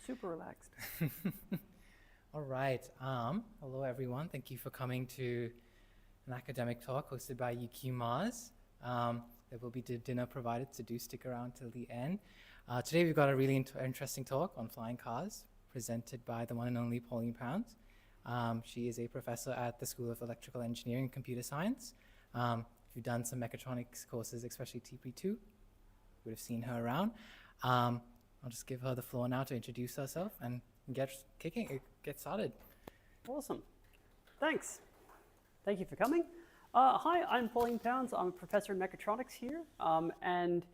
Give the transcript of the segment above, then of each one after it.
super relaxed. All right. Hello, everyone. Thank you for coming to an academic talk hosted by UQ Mars. There will be dinner provided, so do stick around till the end. Today we've got a really interesting talk on flying cars presented by the one and only Pauline Pounds. She is a professor at the School of Electrical Engineering and Computer Science. If you've done some mechatronics courses, especially TP2, you would have seen her around. I'll just give her the floor now to introduce herself and get started. Awesome. Thanks. Thank you for coming. Hi, I'm Pauline Pounds. I'm a professor in mechatronics here. And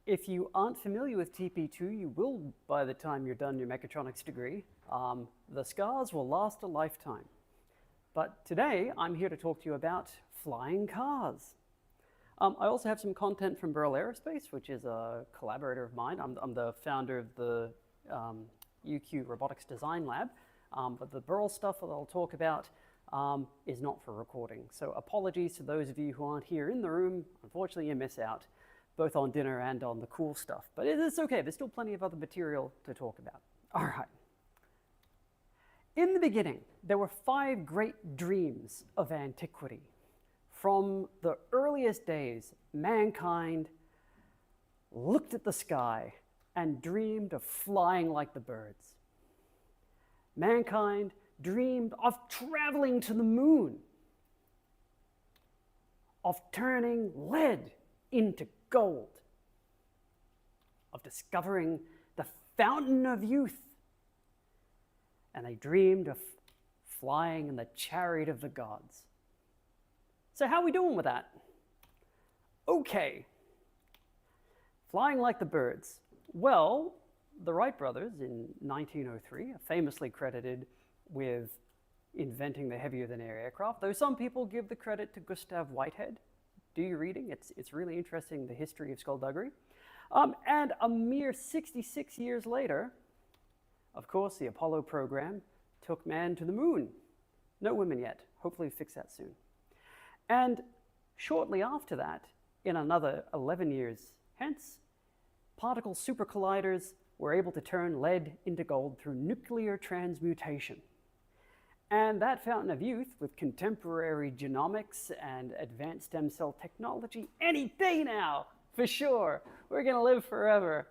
if you aren't familiar with TP2, you will by the time you're done your mechatronics degree. The scars will last a lifetime. But today, I'm here to talk to you about flying cars. I also have some content from Burl Aerospace, which is a collaborator of mine. I'm the founder of the UQ Robotics Design Lab, but the Burl stuff that I'll talk about is not for recording. So apologies to those of you who aren't here in the room. Unfortunately, you miss out, both on dinner and on the cool stuff. But it's okay, there's still plenty of other material to talk about. All right. In the beginning, there were 5 great dreams of antiquity. From the earliest days, mankind looked at the sky and dreamed of flying like the birds. Mankind dreamed of traveling to the moon, of turning lead into gold, of discovering the fountain of youth, and they dreamed of flying in the chariot of the gods. So how are we doing with that? Okay. Flying like the birds. Well, the Wright brothers in 1903 are famously credited with inventing the heavier-than-air aircraft, though some people give the credit to Gustav Whitehead. Do your reading. It's really interesting, the history of skullduggery. And a mere 66 years later, of course, the Apollo program took man to the moon. No women yet. Hopefully we'll fix that soon. And shortly after that, in another 11 years hence, particle supercolliders were able to turn lead into gold through nuclear transmutation. And that fountain of youth, with contemporary genomics and advanced stem cell technology, any day now, for sure, we're going to live forever.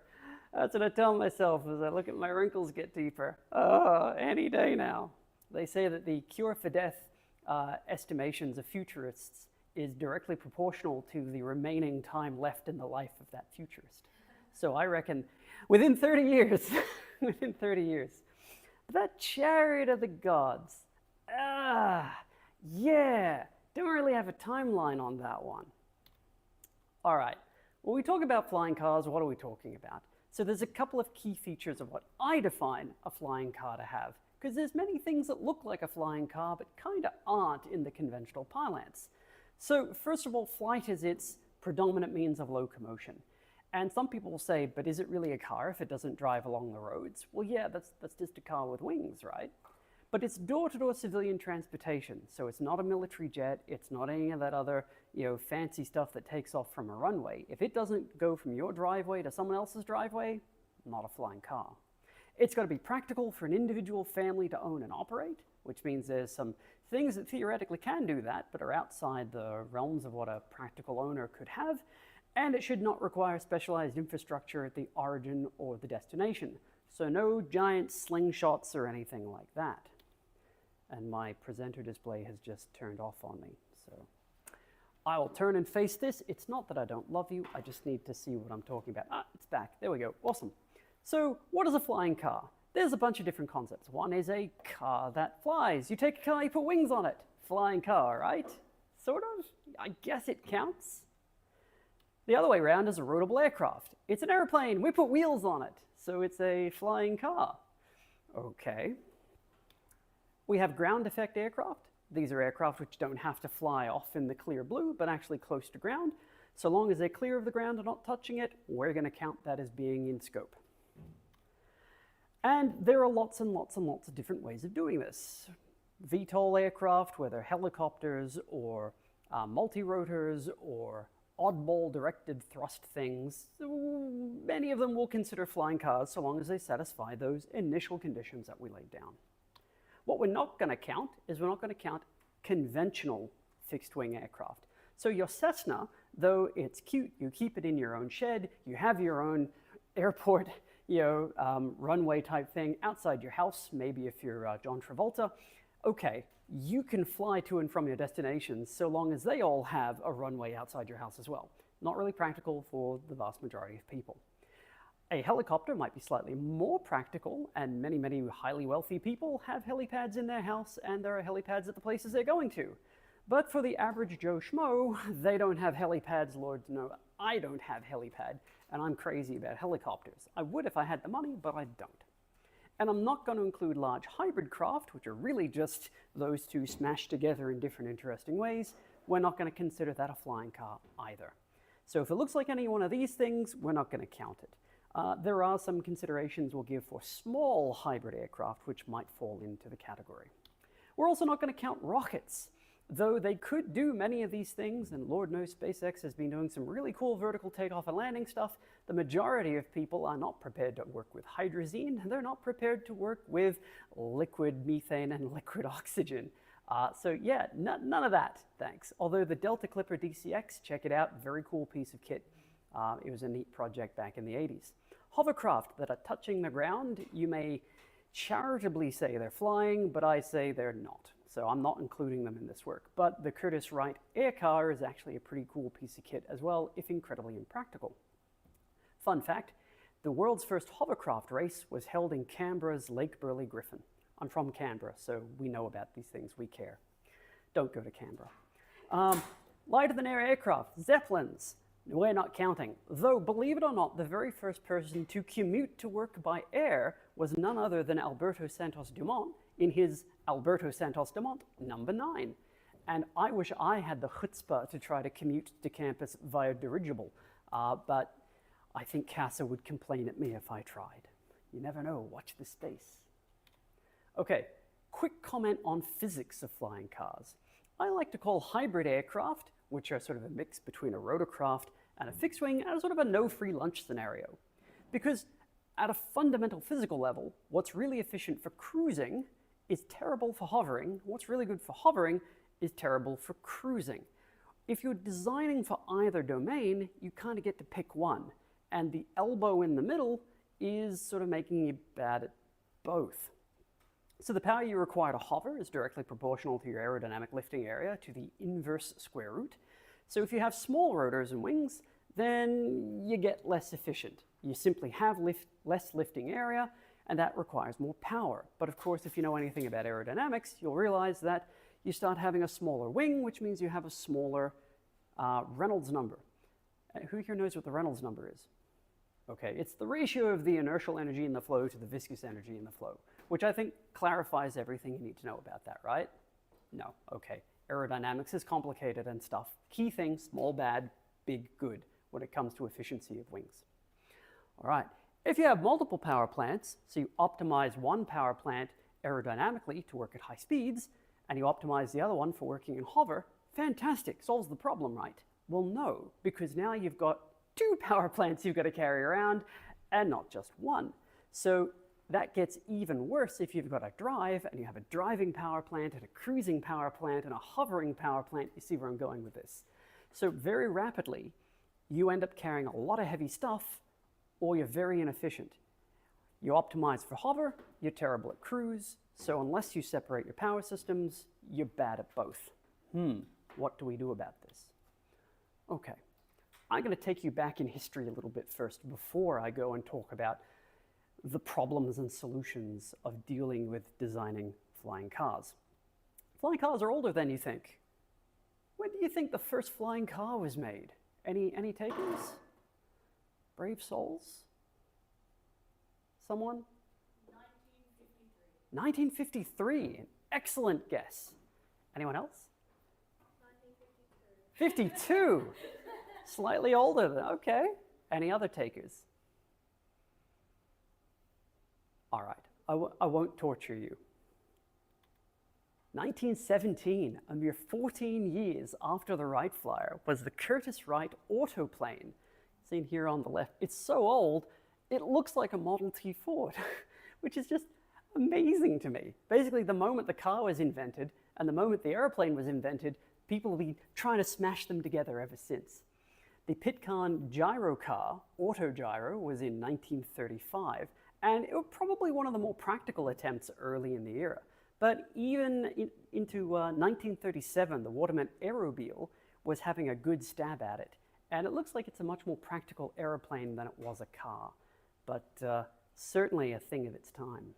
That's what I tell myself as I look at my wrinkles get deeper. Oh, any day now. They say that the cure for death estimations of futurists is directly proportional to the remaining time left in the life of that futurist. So I reckon within 30 years, within 30 years, that chariot of the gods, yeah, don't really have a timeline on that one. All right, when we talk about flying cars, what are we talking about? So there's a couple of key features of what I define a flying car to have, because there's many things that look like a flying car but kind of aren't in the conventional parlance. So first of all, flight is its predominant means of locomotion. And some people will say, but is it really a car if it doesn't drive along the roads? Well, yeah, that's just a car with wings, right? But it's door-to-door civilian transportation, so it's not a military jet, it's not any of that other, fancy stuff that takes off from a runway. If it doesn't go from your driveway to someone else's driveway, not a flying car. It's got to be practical for an individual family to own and operate, which means there's some things that theoretically can do that, but are outside the realms of what a practical owner could have, and it should not require specialized infrastructure at the origin or the destination. So no giant slingshots or anything like that. And my presenter display has just turned off on me, so I will turn and face this. It's not that I don't love you, I just need to see what I'm talking about. It's back, there we go, awesome. So what is a flying car? There's a bunch of different concepts. One is a car that flies. You take a car, you put wings on it. Flying car, right? Sort of, I guess it counts. The other way around is a rotatable aircraft. It's an airplane, we put wheels on it, so it's a flying car. Okay. We have ground effect aircraft. These are aircraft which don't have to fly off in the clear blue, but actually close to ground. So long as they're clear of the ground and not touching it, we're going to count that as being in scope. And there are lots and lots and lots of different ways of doing this. VTOL aircraft, whether helicopters or multi-rotors or oddball directed thrust things, many of them will consider flying cars so long as they satisfy those initial conditions that we laid down. What we're not going to count is we're not going to count conventional fixed-wing aircraft. So your Cessna, though it's cute, you keep it in your own shed, you have your own airport, runway type thing outside your house, maybe if you're John Travolta, okay, you can fly to and from your destinations so long as they all have a runway outside your house as well. Not really practical for the vast majority of people. A helicopter might be slightly more practical, and many, many highly wealthy people have helipads in their house, and there are helipads at the places they're going to. But for the average Joe Schmo, they don't have helipads. Lord, no, I don't have helipad, and I'm crazy about helicopters. I would if I had the money, but I don't. And I'm not going to include large hybrid craft, which are really just those two smashed together in different interesting ways. We're not going to consider that a flying car either. So if it looks like any one of these things, we're not going to count it. There are some considerations we'll give for small hybrid aircraft, which might fall into the category. We're also not going to count rockets. Though they could do many of these things, and Lord knows SpaceX has been doing some really cool vertical takeoff and landing stuff, the majority of people are not prepared to work with hydrazine, and they're not prepared to work with liquid methane and liquid oxygen. So yeah, none of that, thanks. Although the Delta Clipper DCX, check it out, very cool piece of kit. It was a neat project back in the 80s. Hovercraft that are touching the ground, you may charitably say they're flying, but I say they're not. So I'm not including them in this work. But the Curtiss-Wright Air Car is actually a pretty cool piece of kit as well, if incredibly impractical. Fun fact, the world's first hovercraft race was held in Canberra's Lake Burley Griffin. I'm from Canberra, so we know about these things, we care. Don't go to Canberra. Lighter-than-air aircraft, Zeppelins, we're not counting. Though, believe it or not, the very first person to commute to work by air was none other than Alberto Santos Dumont in his Alberto Santos Dumont number 9. And I wish I had the chutzpah to try to commute to campus via dirigible, but I think CASA would complain at me if I tried. You never know, watch this space. Okay, quick comment on physics of flying cars. I like to call hybrid aircraft, which are sort of a mix between a rotorcraft and a fixed wing, as sort of a no free lunch scenario. Because at a fundamental physical level, what's really efficient for cruising is terrible for hovering. What's really good for hovering is terrible for cruising. If you're designing for either domain, you kind of get to pick one. And the elbow in the middle is sort of making you bad at both. So the power you require to hover is directly proportional to your aerodynamic lifting area to the inverse square root. So if you have small rotors and wings, then you get less efficient. You simply have less lifting area, and that requires more power. But of course, if you know anything about aerodynamics, you'll realize that you start having a smaller wing, which means you have a smaller Reynolds number. Who here knows what the Reynolds number is? Okay, it's the ratio of the inertial energy in the flow to the viscous energy in the flow, which I think clarifies everything you need to know about that, right? No, okay. Aerodynamics is complicated and stuff. Key thing, small bad, big good when it comes to efficiency of wings. All right, if you have multiple power plants, so you optimize one power plant aerodynamically to work at high speeds, and you optimize the other one for working in hover, fantastic, solves the problem, right? Well, no, because now you've got 2 power plants you've got to carry around, and not just one. So that gets even worse if you've got a drive, and you have a driving power plant, and a cruising power plant, and a hovering power plant. You see where I'm going with this. So very rapidly, you end up carrying a lot of heavy stuff, or you're very inefficient. You optimize for hover, you're terrible at cruise, so unless you separate your power systems, you're bad at both. What do we do about this? Okay, I'm going to take you back in history a little bit first before I go and talk about the problems and solutions of dealing with designing flying cars. Flying cars are older than you think. When do you think the first flying car was made? Any takers? Brave souls? Someone? 1953. 1953, an excellent guess. Anyone else? 1952. 52. Slightly older than, okay. Any other takers? All right, I won't torture you. 1917, a mere 14 years after the Wright Flyer, was the Curtiss Wright autoplane, seen here on the left. It's so old, it looks like a Model T Ford, which is just amazing to me. Basically, the moment the car was invented and the moment the airplane was invented, people have been trying to smash them together ever since. The Pitcairn gyro car, autogyro, was in 1935, and it was probably one of the more practical attempts early in the era. But even into 1937, the Waterman Aerobeel was having a good stab at it. And it looks like it's a much more practical aeroplane than it was a car, but certainly a thing of its time.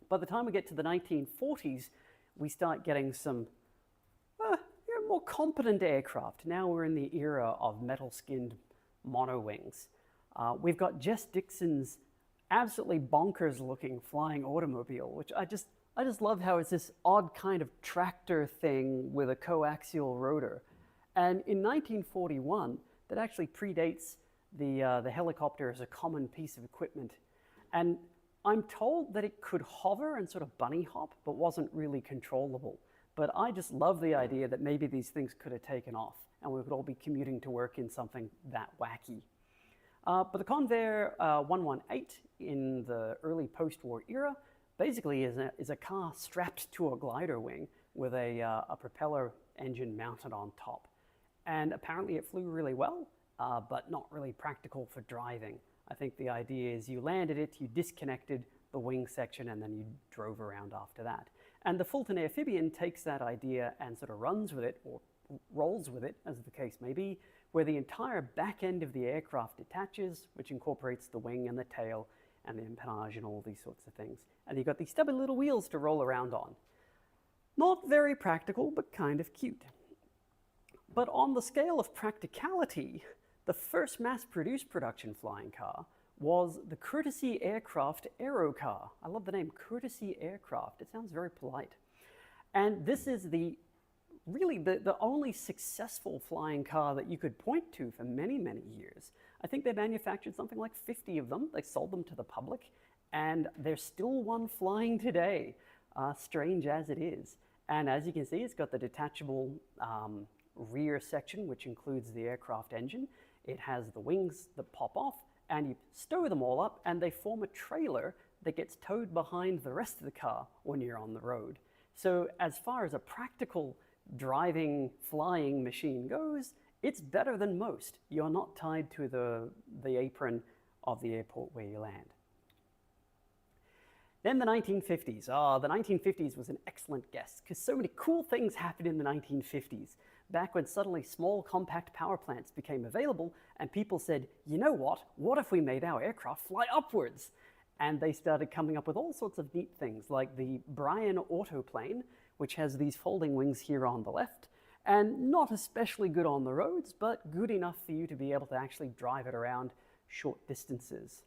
By the time we get to the 1940s, we start getting some more competent aircraft. Now we're in the era of metal-skinned monowings. We've got Jess Dixon's absolutely bonkers-looking flying automobile, which I just love how it's this odd kind of tractor thing with a coaxial rotor. And in 1941, that actually predates the helicopter as a common piece of equipment. And I'm told that it could hover and sort of bunny hop, but wasn't really controllable. But I just love the idea that maybe these things could have taken off and we could all be commuting to work in something that wacky. But the Convair 118 in the early post-war era basically is a car strapped to a glider wing with a propeller engine mounted on top. And apparently it flew really well, but not really practical for driving. I think the idea is you landed it, you disconnected the wing section, and then you drove around after that. And the Fulton Amphibian takes that idea and sort of runs with it, or rolls with it, as the case may be, where the entire back end of the aircraft detaches, which incorporates the wing and the tail and the empennage and all these sorts of things. And you've got these stubby little wheels to roll around on. Not very practical, but kind of cute. But on the scale of practicality, the first mass-produced production flying car was the Courtesy Aircraft Aerocar. I love the name, Courtesy Aircraft. It sounds very polite. And this is really the only successful flying car that you could point to for many, many years. I think they manufactured something like 50 of them. They sold them to the public, and there's still one flying today, strange as it is. And as you can see, it's got the detachable rear section, which includes the aircraft engine. It has the wings that pop off, and you stow them all up, and they form a trailer that gets towed behind the rest of the car when you're on the road. So as far as a practical driving, flying machine goes, it's better than most. You're not tied to the apron of the airport where you land. Then the 1950s. The 1950s was an excellent guess, because so many cool things happened in the 1950s. Back when suddenly small compact power plants became available and people said, you know what if we made our aircraft fly upwards? And they started coming up with all sorts of neat things like the Bryan autoplane, which has these folding wings here on the left, and not especially good on the roads, but good enough for you to be able to actually drive it around short distances.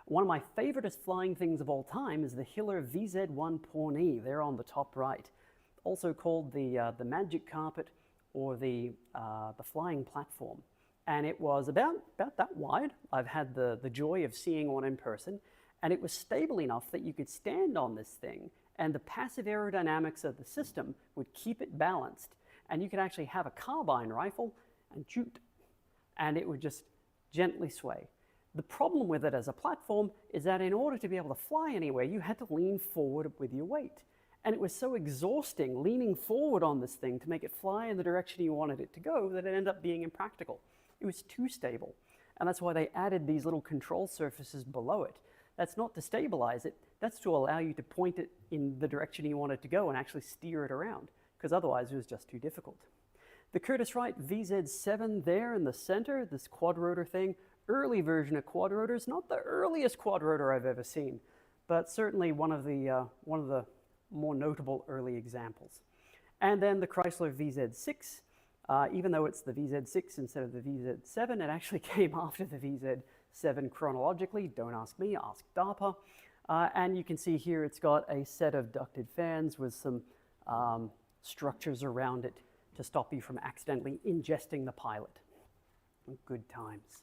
One of my favoriteest flying things of all time is the Hiller VZ1 Pawnee, there on the top right, also called the Magic Carpet, or the flying platform. And it was about that wide. I've had the joy of seeing one in person, and it was stable enough that you could stand on this thing, and the passive aerodynamics of the system would keep it balanced. And you could actually have a carbine rifle and shoot, and it would just gently sway. The problem with it as a platform is that in order to be able to fly anywhere, you had to lean forward with your weight. And it was so exhausting leaning forward on this thing to make it fly in the direction you wanted it to go that it ended up being impractical. It was too stable. And that's why they added these little control surfaces below it. That's not to stabilize it, that's to allow you to point it in the direction you want it to go and actually steer it around, because otherwise it was just too difficult. The Curtiss-Wright VZ7 there in the center, this quadrotor thing, early version of quadrotors, not the earliest quadrotor I've ever seen, but certainly one of the more notable early examples. And then the Chrysler VZ6, even though it's the VZ6 instead of the VZ7, it actually came after the VZ7 chronologically. Don't ask me, ask DARPA. And you can see here it's got a set of ducted fans with some structures around it to stop you from accidentally ingesting the pilot. Good times.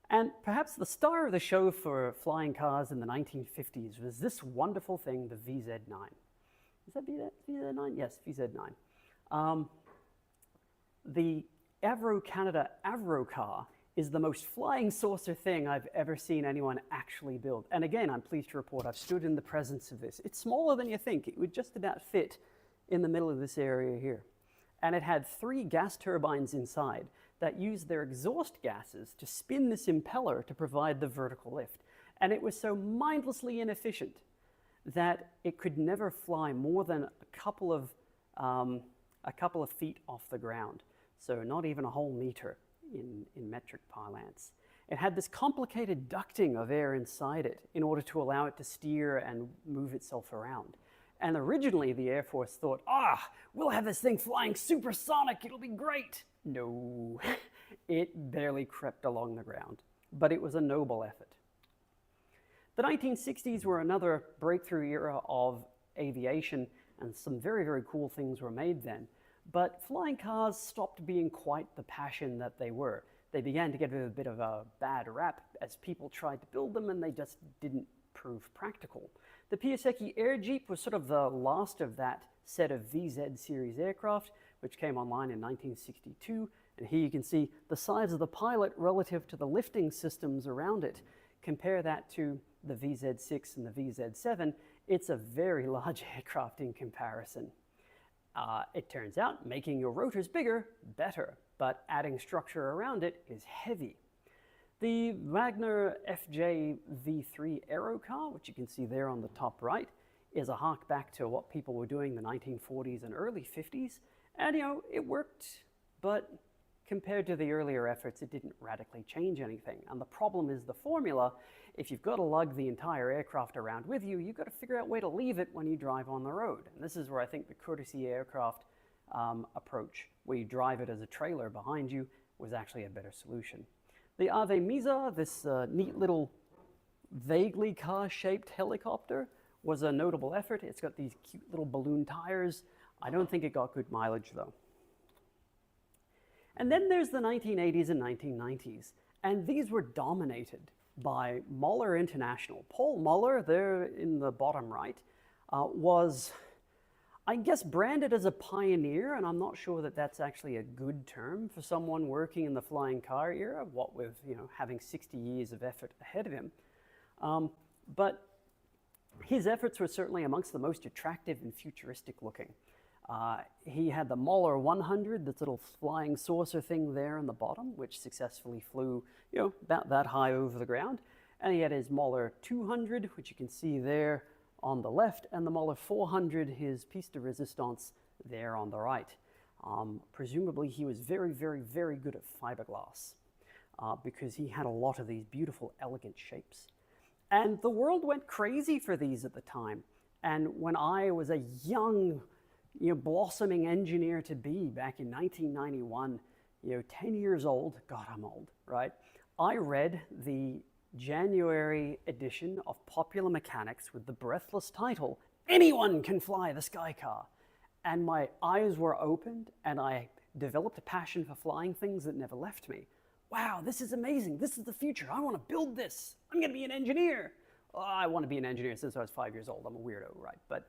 And perhaps the star of the show for flying cars in the 1950s was this wonderful thing, the VZ9. Is that VZ9? Yes, VZ9. The Avro Canada Avro car is the most flying saucer thing I've ever seen anyone actually build. And again, I'm pleased to report I've stood in the presence of this. It's smaller than you think. It would just about fit in the middle of this area here. And it had 3 gas turbines inside that used their exhaust gases to spin this impeller to provide the vertical lift. And it was so mindlessly inefficient that it could never fly more than a couple of feet off the ground. So not even a whole meter in metric parlance. It had this complicated ducting of air inside it in order to allow it to steer and move itself around. And originally the Air Force thought, we'll have this thing flying supersonic, it'll be great. No, it barely crept along the ground, but it was a noble effort. The 1960s were another breakthrough era of aviation, and some very, very cool things were made then. But flying cars stopped being quite the passion that they were. They began to get a bit of a bad rap as people tried to build them, and they just didn't prove practical. The Piasecki Air Jeep was sort of the last of that set of VZ series aircraft, which came online in 1962. And here you can see the size of the pilot relative to the lifting systems around it. Compare that to the VZ6 and the VZ7. It's a very large aircraft in comparison. It turns out making your rotors bigger, better, but adding structure around it is heavy. The Wagner FJ V3 Aerocar, which you can see there on the top right, is a hark back to what people were doing in the 1940s and early 50s. And it worked, but compared to the earlier efforts, it didn't radically change anything. And the problem is the formula. If you've got to lug the entire aircraft around with you, you've got to figure out a way to leave it when you drive on the road. And this is where I think the courtesy aircraft approach, where you drive it as a trailer behind you, was actually a better solution. The Ave Misa, this neat little vaguely car-shaped helicopter, was a notable effort. It's got these cute little balloon tires. I don't think it got good mileage though. And then there's the 1980s and 1990s, and these were dominated by Muller International. Paul Muller, there in the bottom right, was, I guess, branded as a pioneer, and I'm not sure that that's actually a good term for someone working in the flying car era, what with having 60 years of effort ahead of him. But his efforts were certainly amongst the most attractive and futuristic looking. He had the Muller 100, this little flying saucer thing there in the bottom, which successfully flew, about that high over the ground. And he had his Muller 200, which you can see there on the left, and the Muller 400, his piece de resistance, there on the right. Presumably, he was very, very, very good at fiberglass because he had a lot of these beautiful, elegant shapes. And the world went crazy for these at the time. And when I was a young, blossoming engineer to be back in 1991, 10 years old, God, I'm old, right? I read the January edition of Popular Mechanics with the breathless title, "Anyone Can Fly the Sky Car." And my eyes were opened, and I developed a passion for flying things that never left me. Wow, this is amazing. This is the future. I want to build this. I'm going to be an engineer. Oh, I want to be an engineer since I was 5 years old. I'm a weirdo, right? But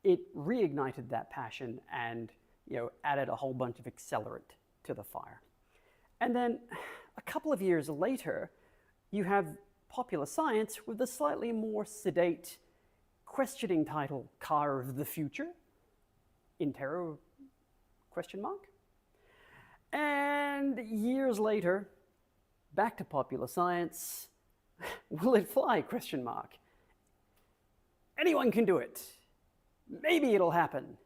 it reignited that passion and added a whole bunch of accelerant to the fire. And then a couple of years later, you have Popular Science with the slightly more sedate, questioning title, Car of the Future, Intero, question mark. And years later, back to Popular Science, will it fly, question mark. Anyone can do it. Maybe it'll happen.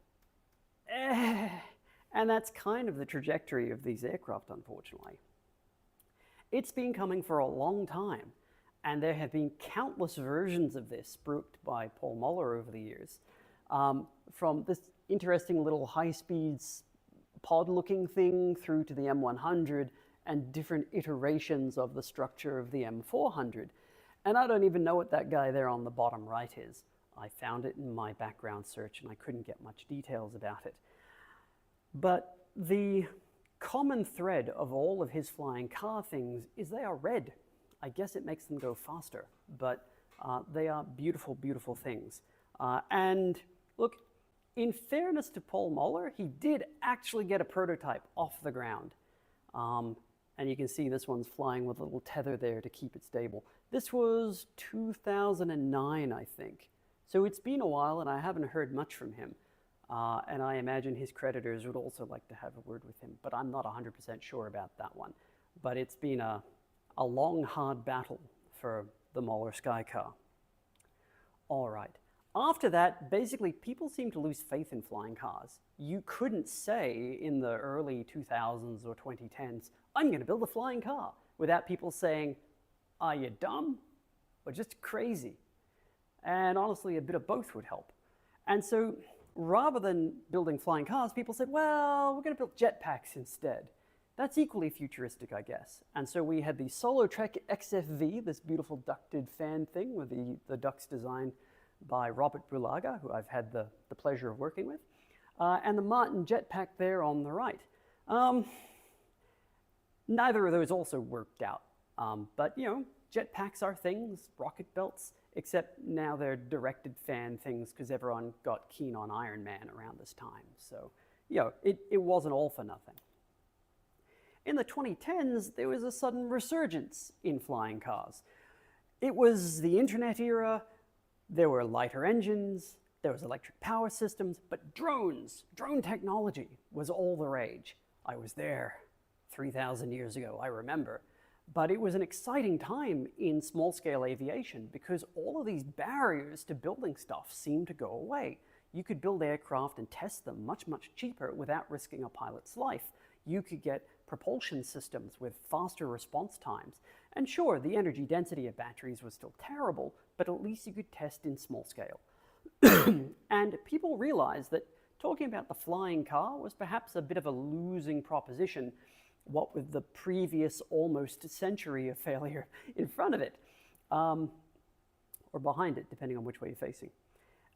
And that's kind of the trajectory of these aircraft, unfortunately. It's been coming for a long time, and there have been countless versions of this brooked by Paul Muller over the years. From this interesting little high-speed pod-looking thing through to the M100 and different iterations of the structure of the M400. And I don't even know what that guy there on the bottom right is. I found it in my background search and I couldn't get much details about it. But the common thread of all of his flying car things is they are red. I guess it makes them go faster, but they are beautiful, beautiful things. And look, in fairness to Paul Moeller, he did actually get a prototype off the ground. And you can see this one's flying with a little tether there to keep it stable. This was 2009, I think. So it's been a while, and I haven't heard much from him. And I imagine his creditors would also like to have a word with him, but I'm not 100% sure about that one. But it's been a long, hard battle for the Moeller Sky Car. All right. After that, basically, people seemed to lose faith in flying cars. You couldn't say in the early 2000s or 2010s, I'm going to build a flying car, without people saying, are you dumb or just crazy? And honestly, a bit of both would help. And so rather than building flying cars, people said, well, we're going to build jetpacks instead. That's equally futuristic, I guess. And so we had the Solotrek XFV, this beautiful ducted fan thing with the ducts designed by Robert Brulaga, who I've had the pleasure of working with, and the Martin jetpack there on the right. Neither of those also worked out. But, you know, jetpacks are things, rocket belts, except now they're directed fan things because everyone got keen on Iron Man around this time. So, you know, it wasn't all for nothing. In the 2010s, there was a sudden resurgence in flying cars. It was the internet era. There were lighter engines, there was electric power systems, but drones, drone technology was all the rage. I was there 3,000 years ago, I remember. But it was an exciting time in small-scale aviation because all of these barriers to building stuff seemed to go away. You could build aircraft and test them much, much cheaper without risking a pilot's life. You could get propulsion systems with faster response times. And sure, the energy density of batteries was still terrible, but at least you could test in small scale. And people realized that talking about the flying car was perhaps a bit of a losing proposition, what with the previous almost century of failure in front of it, or behind it, depending on which way you're facing.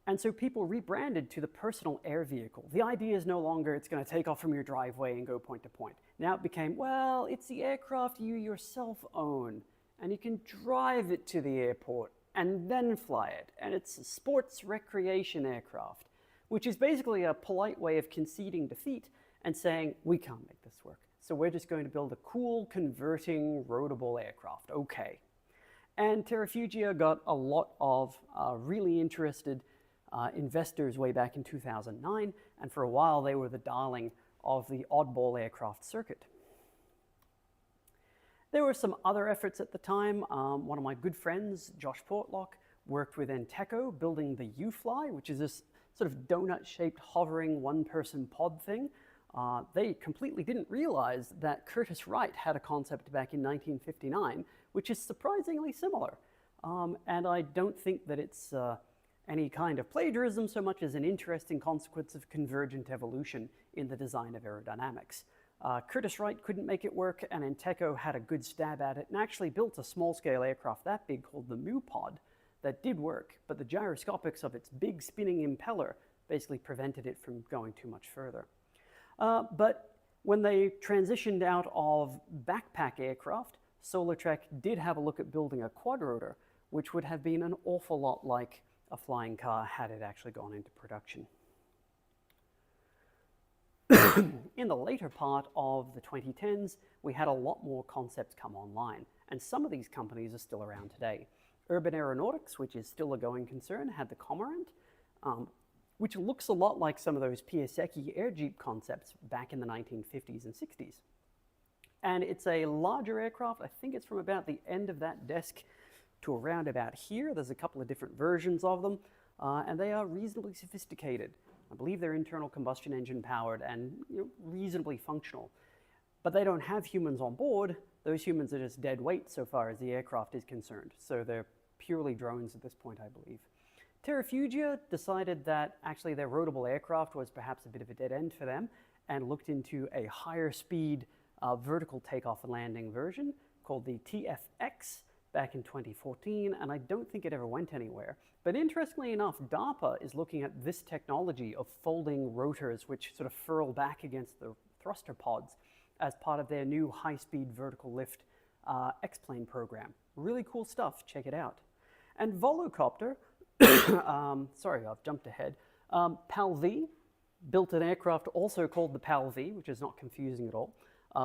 And so people rebranded to the personal air vehicle. The idea is no longer it's going to take off from your driveway and go point to point. Now it became, well, it's the aircraft you yourself own, and you can drive it to the airport and then fly it. And it's a sports recreation aircraft, which is basically a polite way of conceding defeat and saying, we can't make this work. So we're just going to build a cool converting roadable aircraft. Okay. And Terrafugia got a lot of really interested investors way back in 2009, and for a while they were the darling of the oddball aircraft circuit. There were some other efforts at the time. One of my good friends, Josh Portlock, worked with Enteco building the U-Fly, which is this sort of donut-shaped hovering one-person pod thing. They completely didn't realize that Curtiss Wright had a concept back in 1959, which is surprisingly similar. And I don't think that it's any kind of plagiarism so much as an interesting consequence of convergent evolution in the design of aerodynamics. Curtiss Wright couldn't make it work, and Enteco had a good stab at it and actually built a small-scale aircraft that big called the Mu Pod that did work, but the gyroscopics of its big spinning impeller basically prevented it from going too much further. But when they transitioned out of backpack aircraft, Solartrek did have a look at building a quadrotor, which would have been an awful lot like a flying car had it actually gone into production. In the later part of the 2010s, we had a lot more concepts come online, and some of these companies are still around today. Urban Aeronautics, which is still a going concern, had the Cormorant, which looks a lot like some of those Piasecki air jeep concepts back in the 1950s and 60s. And it's a larger aircraft. I think it's from about the end of that desk to around about here. There's a couple of different versions of them, and they are reasonably sophisticated. I believe they're internal combustion engine powered and reasonably functional. But they don't have humans on board. Those humans are just dead weight so far as the aircraft is concerned. So they're purely drones at this point, I believe. Terrafugia decided that actually their roadable aircraft was perhaps a bit of a dead end for them and looked into a higher speed vertical takeoff and landing version called the TFX back in 2014, and I don't think it ever went anywhere. But interestingly enough, DARPA is looking at this technology of folding rotors which sort of furl back against the thruster pods as part of their new high-speed vertical lift X-plane program. Really cool stuff, check it out. And Volocopter, sorry, I've jumped ahead. PAL V built an aircraft also called the PAL V, which is not confusing at all,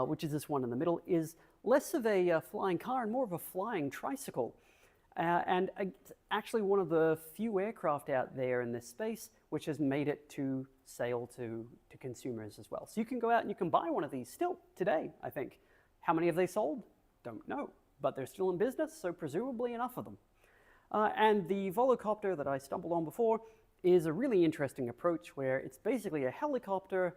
which is this one in the middle, is less of a flying car and more of a flying tricycle. And it's actually one of the few aircraft out there in this space which has made it to sale to consumers as well. So you can go out and you can buy one of these still today, I think. How many have they sold? Don't know, but they're still in business, so presumably enough of them. And the volocopter that I stumbled on before is a really interesting approach where it's basically a helicopter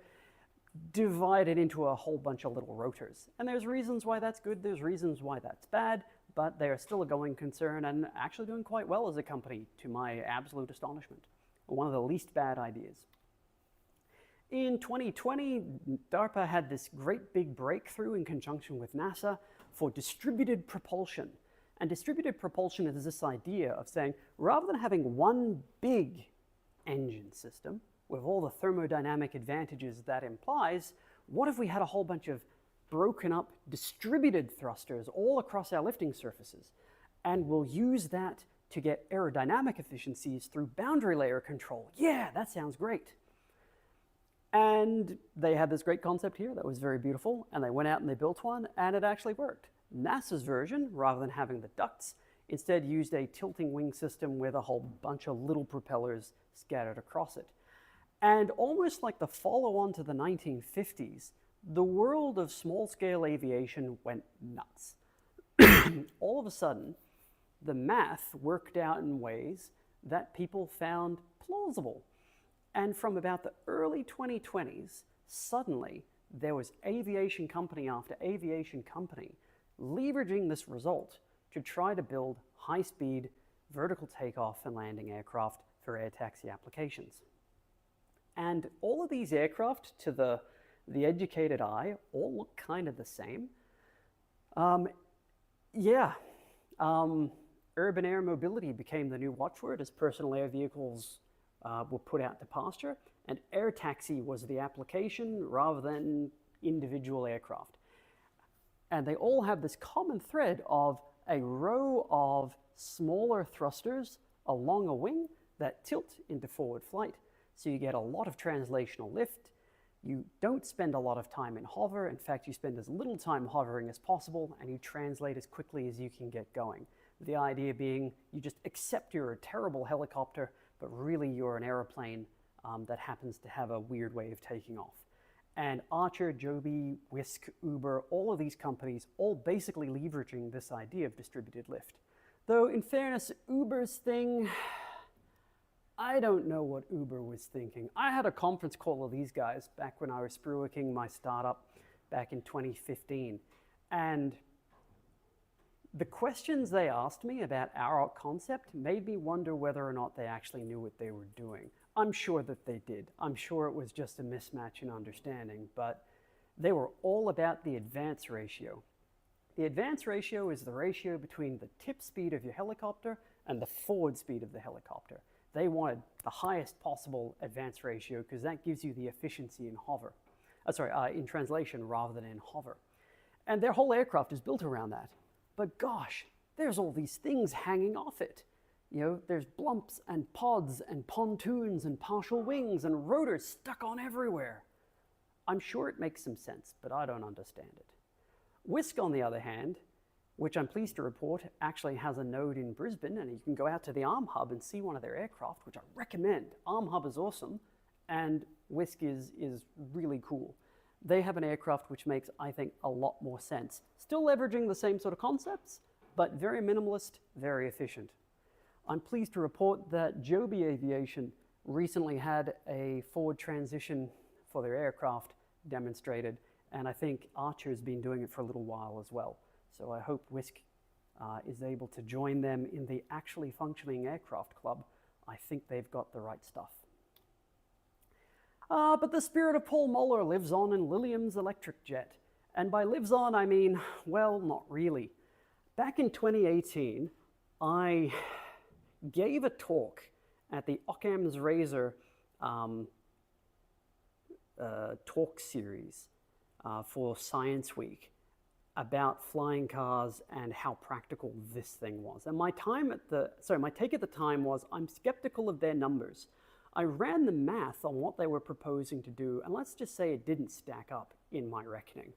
divided into a whole bunch of little rotors. And there's reasons why that's good, there's reasons why that's bad, but they're still a going concern and actually doing quite well as a company, to my absolute astonishment. One of the least bad ideas. In 2020, DARPA had this great big breakthrough in conjunction with NASA for distributed propulsion. And distributed propulsion is this idea of saying, rather than having one big engine system with all the thermodynamic advantages that implies, what if we had a whole bunch of broken up distributed thrusters all across our lifting surfaces? And we'll use that to get aerodynamic efficiencies through boundary layer control. Yeah, that sounds great. And they had this great concept here that was very beautiful, and they went out and they built one, and it actually worked. NASA's version, rather than having the ducts, instead used a tilting wing system with a whole bunch of little propellers scattered across it. And almost like the follow-on to the 1950s, the world of small-scale aviation went nuts. All of a sudden, the math worked out in ways that people found plausible. And from about the early 2020s, suddenly there was aviation company after aviation company leveraging this result to try to build high-speed vertical takeoff and landing aircraft for air taxi applications. And all of these aircraft, to the educated eye, all look kind of the same. Urban air mobility became the new watchword as personal air vehicles were put out to pasture, and air taxi was the application rather than individual aircraft. And they all have this common thread of a row of smaller thrusters along a wing that tilt into forward flight. So you get a lot of translational lift. You don't spend a lot of time in hover. In fact, you spend as little time hovering as possible, and you translate as quickly as you can get going. The idea being you just accept you're a terrible helicopter, but really you're an aeroplane that happens to have a weird way of taking off. And Archer, Joby, Wisk, Uber, all of these companies, all basically leveraging this idea of distributed lift. Though in fairness, Uber's thing, I don't know what Uber was thinking. I had a conference call with these guys back when I was spruiking my startup back in 2015. And the questions they asked me about our concept made me wonder whether or not they actually knew what they were doing. I'm sure that they did. I'm sure it was just a mismatch in understanding, but they were all about the advance ratio. The advance ratio is the ratio between the tip speed of your helicopter and the forward speed of the helicopter. They wanted the highest possible advance ratio because that gives you the efficiency in hover. In translation rather than in hover. And their whole aircraft is built around that. But gosh, there's all these things hanging off it. You know, there's blumps and pods and pontoons and partial wings and rotors stuck on everywhere. I'm sure it makes some sense, but I don't understand it. Wisk, on the other hand, which I'm pleased to report actually has a node in Brisbane, and you can go out to the ARM Hub and see one of their aircraft, which I recommend. ARM Hub is awesome, and Wisk is really cool. They have an aircraft which makes, I think, a lot more sense. Still leveraging the same sort of concepts, but very minimalist, very efficient. I'm pleased to report that Joby Aviation recently had a forward transition for their aircraft demonstrated, and I think Archer's been doing it for a little while as well. So I hope Wisk is able to join them in the actually functioning aircraft club. I think they've got the right stuff. But the spirit of Paul Moeller lives on in Lilium's electric jet. And by lives on, I mean, well, not really. Back in 2018, I gave a talk at the Occam's Razor talk series for Science Week about flying cars and how practical this thing was. And my take at the time was, I'm skeptical of their numbers. I ran the math on what they were proposing to do, and let's just say it didn't stack up in my reckoning.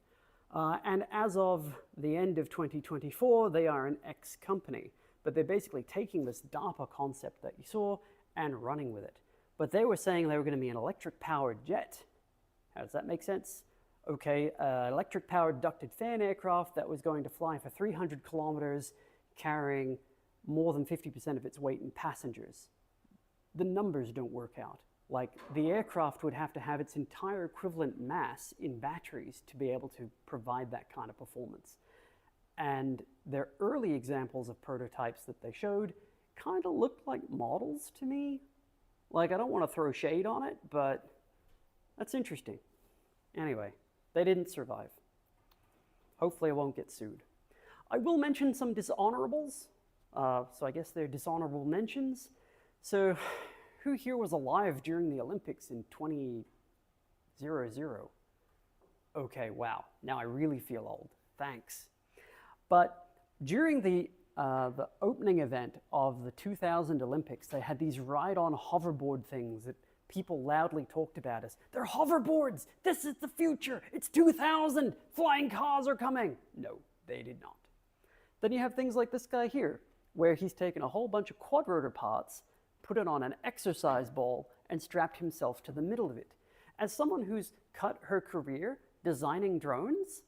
And as of the end of 2024, they are an ex-company, but they're basically taking this DARPA concept that you saw and running with it. But they were saying they were going to be an electric-powered jet. How does that make sense? Okay, electric-powered ducted fan aircraft that was going to fly for 300 kilometers, carrying more than 50% of its weight in passengers. The numbers don't work out. Like, the aircraft would have to have its entire equivalent mass in batteries to be able to provide that kind of performance. And their early examples of prototypes that they showed kind of looked like models to me. Like, I don't want to throw shade on it, but that's interesting. Anyway, they didn't survive. Hopefully I won't get sued. I will mention some dishonorables. So I guess they're dishonorable mentions. So who here was alive during the Olympics in 2000? Okay, wow. Now I really feel old. Thanks. But during the opening event of the 2000 Olympics, they had these ride-on hoverboard things that people loudly talked about as, they're hoverboards! This is the future! It's 2000! Flying cars are coming! No, they did not. Then you have things like this guy here, where he's taken a whole bunch of quad-rotor parts, put it on an exercise ball, and strapped himself to the middle of it. As someone who's cut her career designing drones,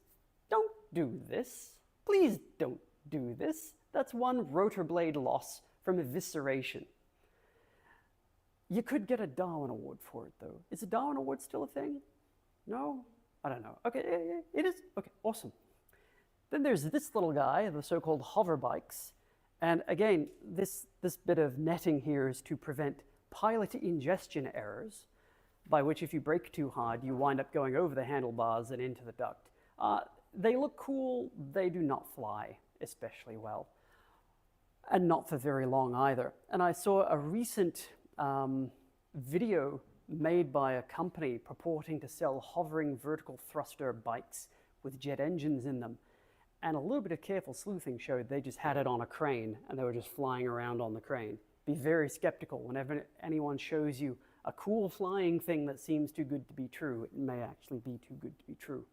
don't do this. Please don't do this. That's one rotor blade loss from evisceration. You could get a Darwin Award for it, though. Is a Darwin Award still a thing? No? I don't know. Okay, it is? Okay, awesome. Then there's this little guy, the so-called hover bikes. And again, this bit of netting here is to prevent pilot ingestion errors, by which if you brake too hard, you wind up going over the handlebars and into the duct. They look cool. They do not fly especially well, and not for very long either. And I saw a recent video made by a company purporting to sell hovering vertical thruster bikes with jet engines in them. And a little bit of careful sleuthing showed they just had it on a crane and they were just flying around on the crane. Be very skeptical whenever anyone shows you a cool flying thing that seems too good to be true. It may actually be too good to be true.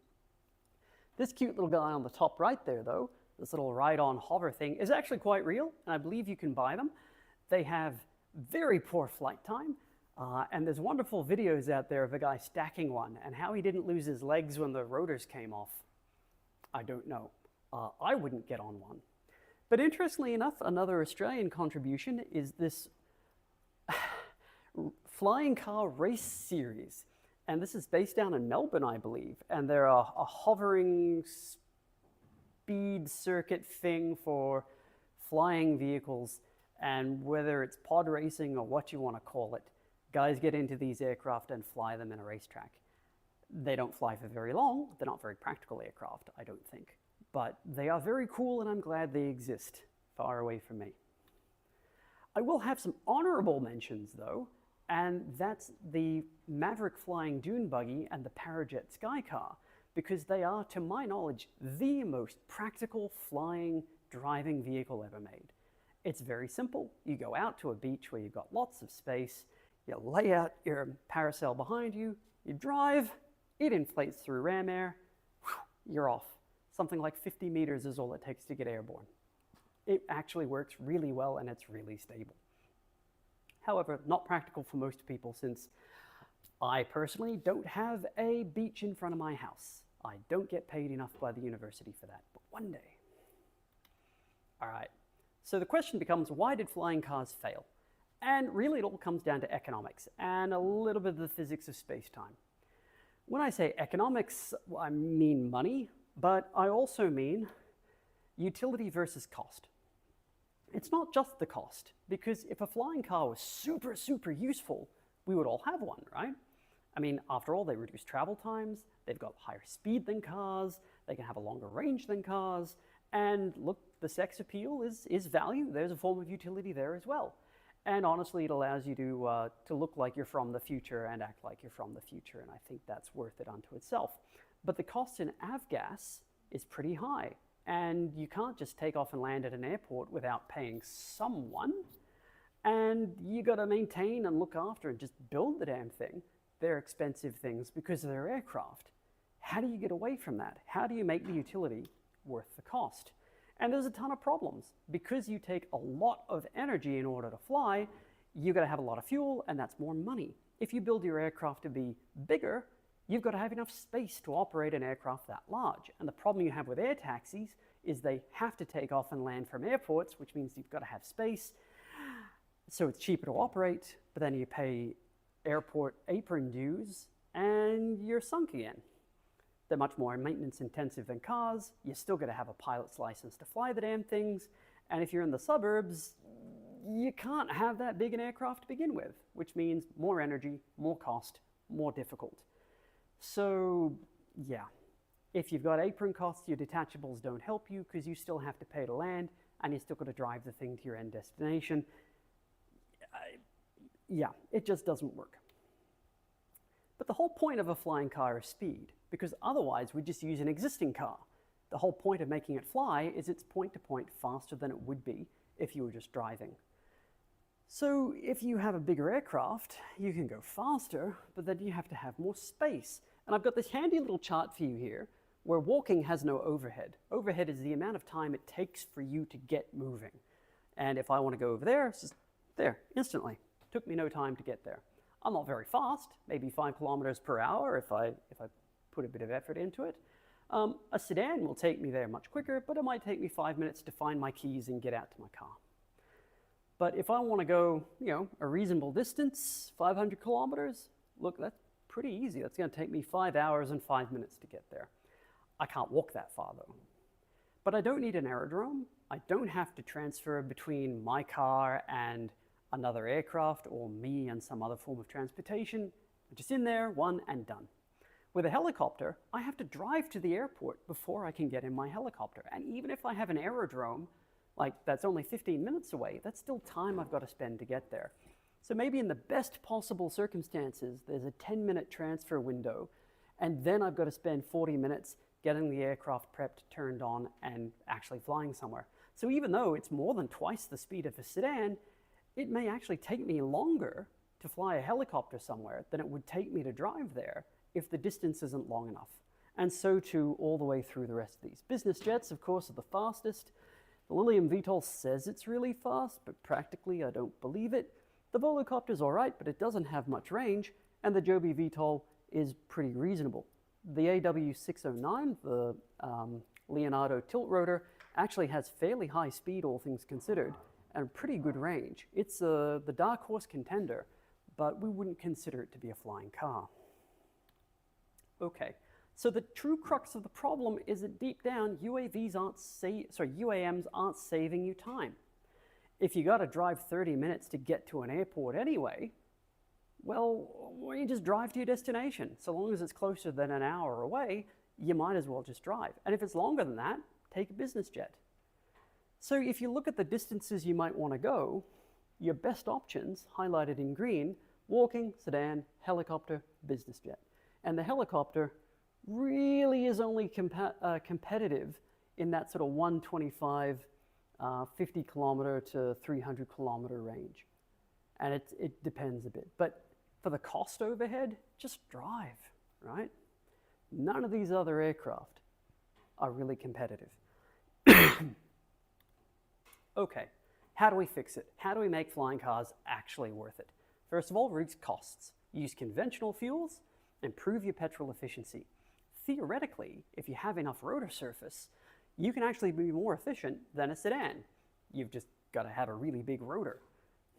This cute little guy on the top right there, though, this little ride-on hover thing, is actually quite real, and I believe you can buy them. They have very poor flight time, and there's wonderful videos out there of a guy stacking one, and how he didn't lose his legs when the rotors came off, I don't know. I wouldn't get on one. But interestingly enough, another Australian contribution is this flying car race series. And this is based down in Melbourne, I believe. And they're a hovering speed circuit thing for flying vehicles. And whether it's pod racing or what you want to call it, guys get into these aircraft and fly them in a racetrack. They don't fly for very long. They're not very practical aircraft, I don't think. But they are very cool, and I'm glad they exist far away from me. I will have some honorable mentions, though, and that's the Maverick flying dune buggy and the Parajet Skycar, because they are, to my knowledge, the most practical flying, driving vehicle ever made. It's very simple. You go out to a beach where you've got lots of space, you lay out your parasail behind you, you drive, it inflates through ram air, you're off. Something like 50 meters is all it takes to get airborne. It actually works really well, and it's really stable. However, not practical for most people, since I personally don't have a beach in front of my house. I don't get paid enough by the university for that, but one day. All right, so the question becomes, why did flying cars fail? And really it all comes down to economics and a little bit of the physics of space-time. When I say economics, I mean money, but I also mean utility versus cost. It's not just the cost, because if a flying car was super, super useful, we would all have one, right? I mean, after all, they reduce travel times, they've got higher speed than cars, they can have a longer range than cars, and look, the sex appeal is value. There's a form of utility there as well. And honestly, it allows you to look like you're from the future and act like you're from the future, and I think that's worth it unto itself. But the cost in avgas is pretty high, and you can't just take off and land at an airport without paying someone. And you got to maintain and look after and just build the damn thing. They're expensive things because they're aircraft. How do you get away from that? How do you make the utility worth the cost? And there's a ton of problems. Because you take a lot of energy in order to fly, you've got to have a lot of fuel, and that's more money. If you build your aircraft to be bigger, you've got to have enough space to operate an aircraft that large. And the problem you have with air taxis is they have to take off and land from airports, which means you've got to have space. So it's cheaper to operate, but then you pay airport apron dues, and you're sunk again. They're much more maintenance intensive than cars. You're still going to have a pilot's license to fly the damn things. And if you're in the suburbs, you can't have that big an aircraft to begin with, which means more energy, more cost, more difficult. So yeah, if you've got apron costs, your detachables don't help you because you still have to pay to land and you're still got to drive the thing to your end destination. Yeah, it just doesn't work. But the whole point of a flying car is speed, because otherwise we just use an existing car. The whole point of making it fly is it's point-to-point faster than it would be if you were just driving. So if you have a bigger aircraft, you can go faster, but then you have to have more space. And I've got this handy little chart for you here where walking has no overhead. Overhead is the amount of time it takes for you to get moving. And if I want to go over there, it's just there, instantly. Took me no time to get there. I'm not very fast, maybe 5 kilometers per hour if I put a bit of effort into it. A sedan will take me there much quicker, but it might take me 5 minutes to find my keys and get out to my car. But if I want to go, a reasonable distance, 500 kilometers, look, that's pretty easy. That's going to take me 5 hours and 5 minutes to get there. I can't walk that far though. But I don't need an aerodrome. I don't have to transfer between my car and another aircraft or me and some other form of transportation. I'm just in there, one and done. With a helicopter, I have to drive to the airport before I can get in my helicopter. And even if I have an aerodrome, like that's only 15 minutes away, that's still time I've got to spend to get there. So maybe in the best possible circumstances, there's a 10-minute transfer window, and then I've got to spend 40 minutes getting the aircraft prepped, turned on, and actually flying somewhere. So even though it's more than twice the speed of a sedan, it may actually take me longer to fly a helicopter somewhere than it would take me to drive there if the distance isn't long enough. And so too all the way through the rest of these. Business jets, of course, are the fastest. The Lilium VTOL says it's really fast, but practically I don't believe it. The Volocopter's all right, but it doesn't have much range, and the Joby VTOL is pretty reasonable. The AW609, the Leonardo tilt rotor, actually has fairly high speed, all things considered, and pretty good range. It's the dark horse contender, but we wouldn't consider it to be a flying car. Okay, so the true crux of the problem is that deep down, UAMs aren't saving you time. If you got to drive 30 minutes to get to an airport anyway, well, you just drive to your destination. So long as it's closer than an hour away, you might as well just drive. And if it's longer than that, take a business jet. So if you look at the distances you might want to go, your best options, highlighted in green, walking, sedan, helicopter, business jet. And the helicopter really is only competitive in that sort of 125, 50 kilometer to 300 kilometer range. And it depends a bit. But for the cost overhead, just drive, right? None of these other aircraft are really competitive. Okay, how do we fix it? How do we make flying cars actually worth it? First of all, reduce costs. Use conventional fuels, improve your petrol efficiency. Theoretically, if you have enough rotor surface, you can actually be more efficient than a sedan. You've just got to have a really big rotor.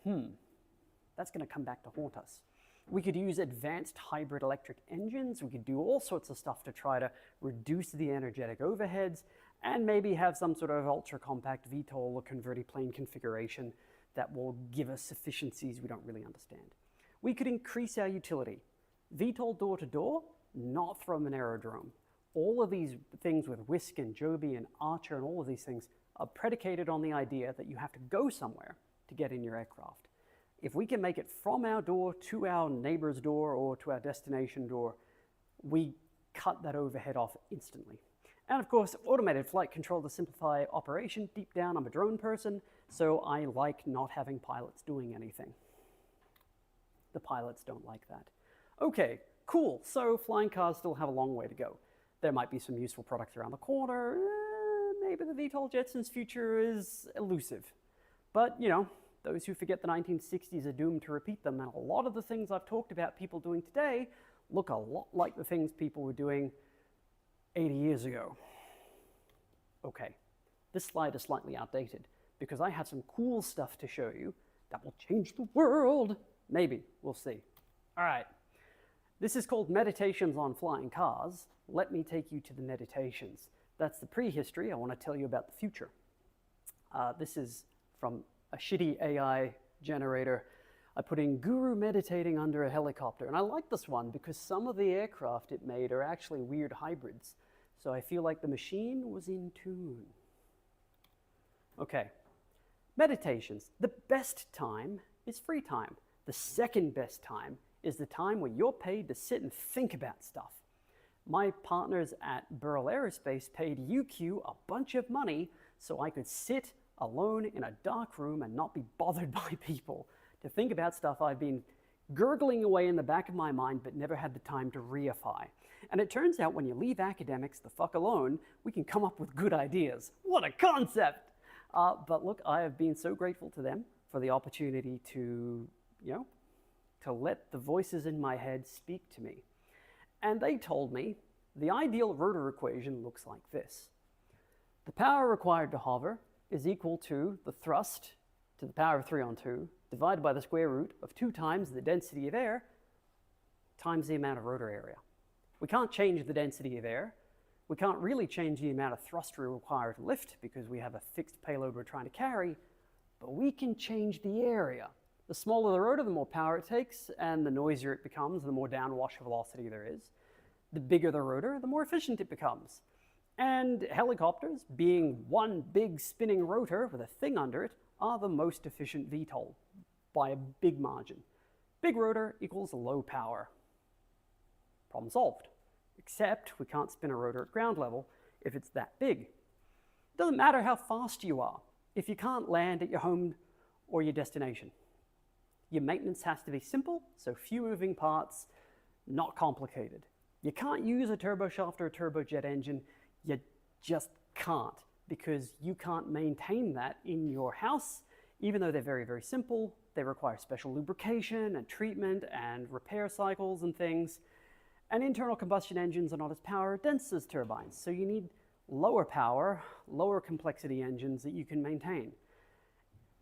That's going to come back to haunt us. We could use advanced hybrid electric engines. We could do all sorts of stuff to try to reduce the energetic overheads and maybe have some sort of ultra-compact VTOL or convertiplane configuration that will give us efficiencies we don't really understand. We could increase our utility. VTOL door-to-door, not from an aerodrome. All of these things with Whisk and Joby and Archer and all of these things are predicated on the idea that you have to go somewhere to get in your aircraft. If we can make it from our door to our neighbor's door or to our destination door, we cut that overhead off instantly. And of course, automated flight control to simplify operation. Deep down, I'm a drone person, so I like not having pilots doing anything. The pilots don't like that. Okay, cool. So flying cars still have a long way to go. There might be some useful products around the corner. Maybe the VTOL Jetsons future is elusive. But, you know, those who forget the 1960s are doomed to repeat them, and a lot of the things I've talked about people doing today look a lot like the things people were doing 80 years ago. Okay, this slide is slightly outdated because I have some cool stuff to show you that will change the world. Maybe, we'll see. All right, this is called Meditations on Flying Cars. Let me take you to the meditations. That's the prehistory. I want to tell you about the future. This is from a shitty AI generator. I put in guru meditating under a helicopter. And I like this one because some of the aircraft it made are actually weird hybrids. So I feel like the machine was in tune. Okay, meditations. The best time is free time. The second best time is the time when you're paid to sit and think about stuff. My partners at Burrell Aerospace paid UQ a bunch of money so I could sit alone in a dark room and not be bothered by people to think about stuff I've been gurgling away in the back of my mind but never had the time to reify. And it turns out when you leave academics the fuck alone, we can come up with good ideas. What a concept! But look, I have been so grateful to them for the opportunity to, to let the voices in my head speak to me. And they told me the ideal rotor equation looks like this. The power required to hover is equal to the thrust to the power of 3 on 2 divided by the square root of 2 times the density of air times the amount of rotor area. We can't change the density of air. We can't really change the amount of thrust we require to lift because we have a fixed payload we're trying to carry, but we can change the area. The smaller the rotor, the more power it takes, and the noisier it becomes, the more downwash velocity there is. The bigger the rotor, the more efficient it becomes. And helicopters, being one big spinning rotor with a thing under it, are the most efficient VTOL by a big margin. Big rotor equals low power. Problem solved. Except we can't spin a rotor at ground level if it's that big. It doesn't matter how fast you are if you can't land at your home or your destination. Your maintenance has to be simple, so few moving parts, not complicated. You can't use a turboshaft or a turbojet engine. You just can't, because you can't maintain that in your house. Even though they're very, very simple, they require special lubrication and treatment and repair cycles and things. And internal combustion engines are not as power dense as turbines, so you need lower power, lower complexity engines that you can maintain.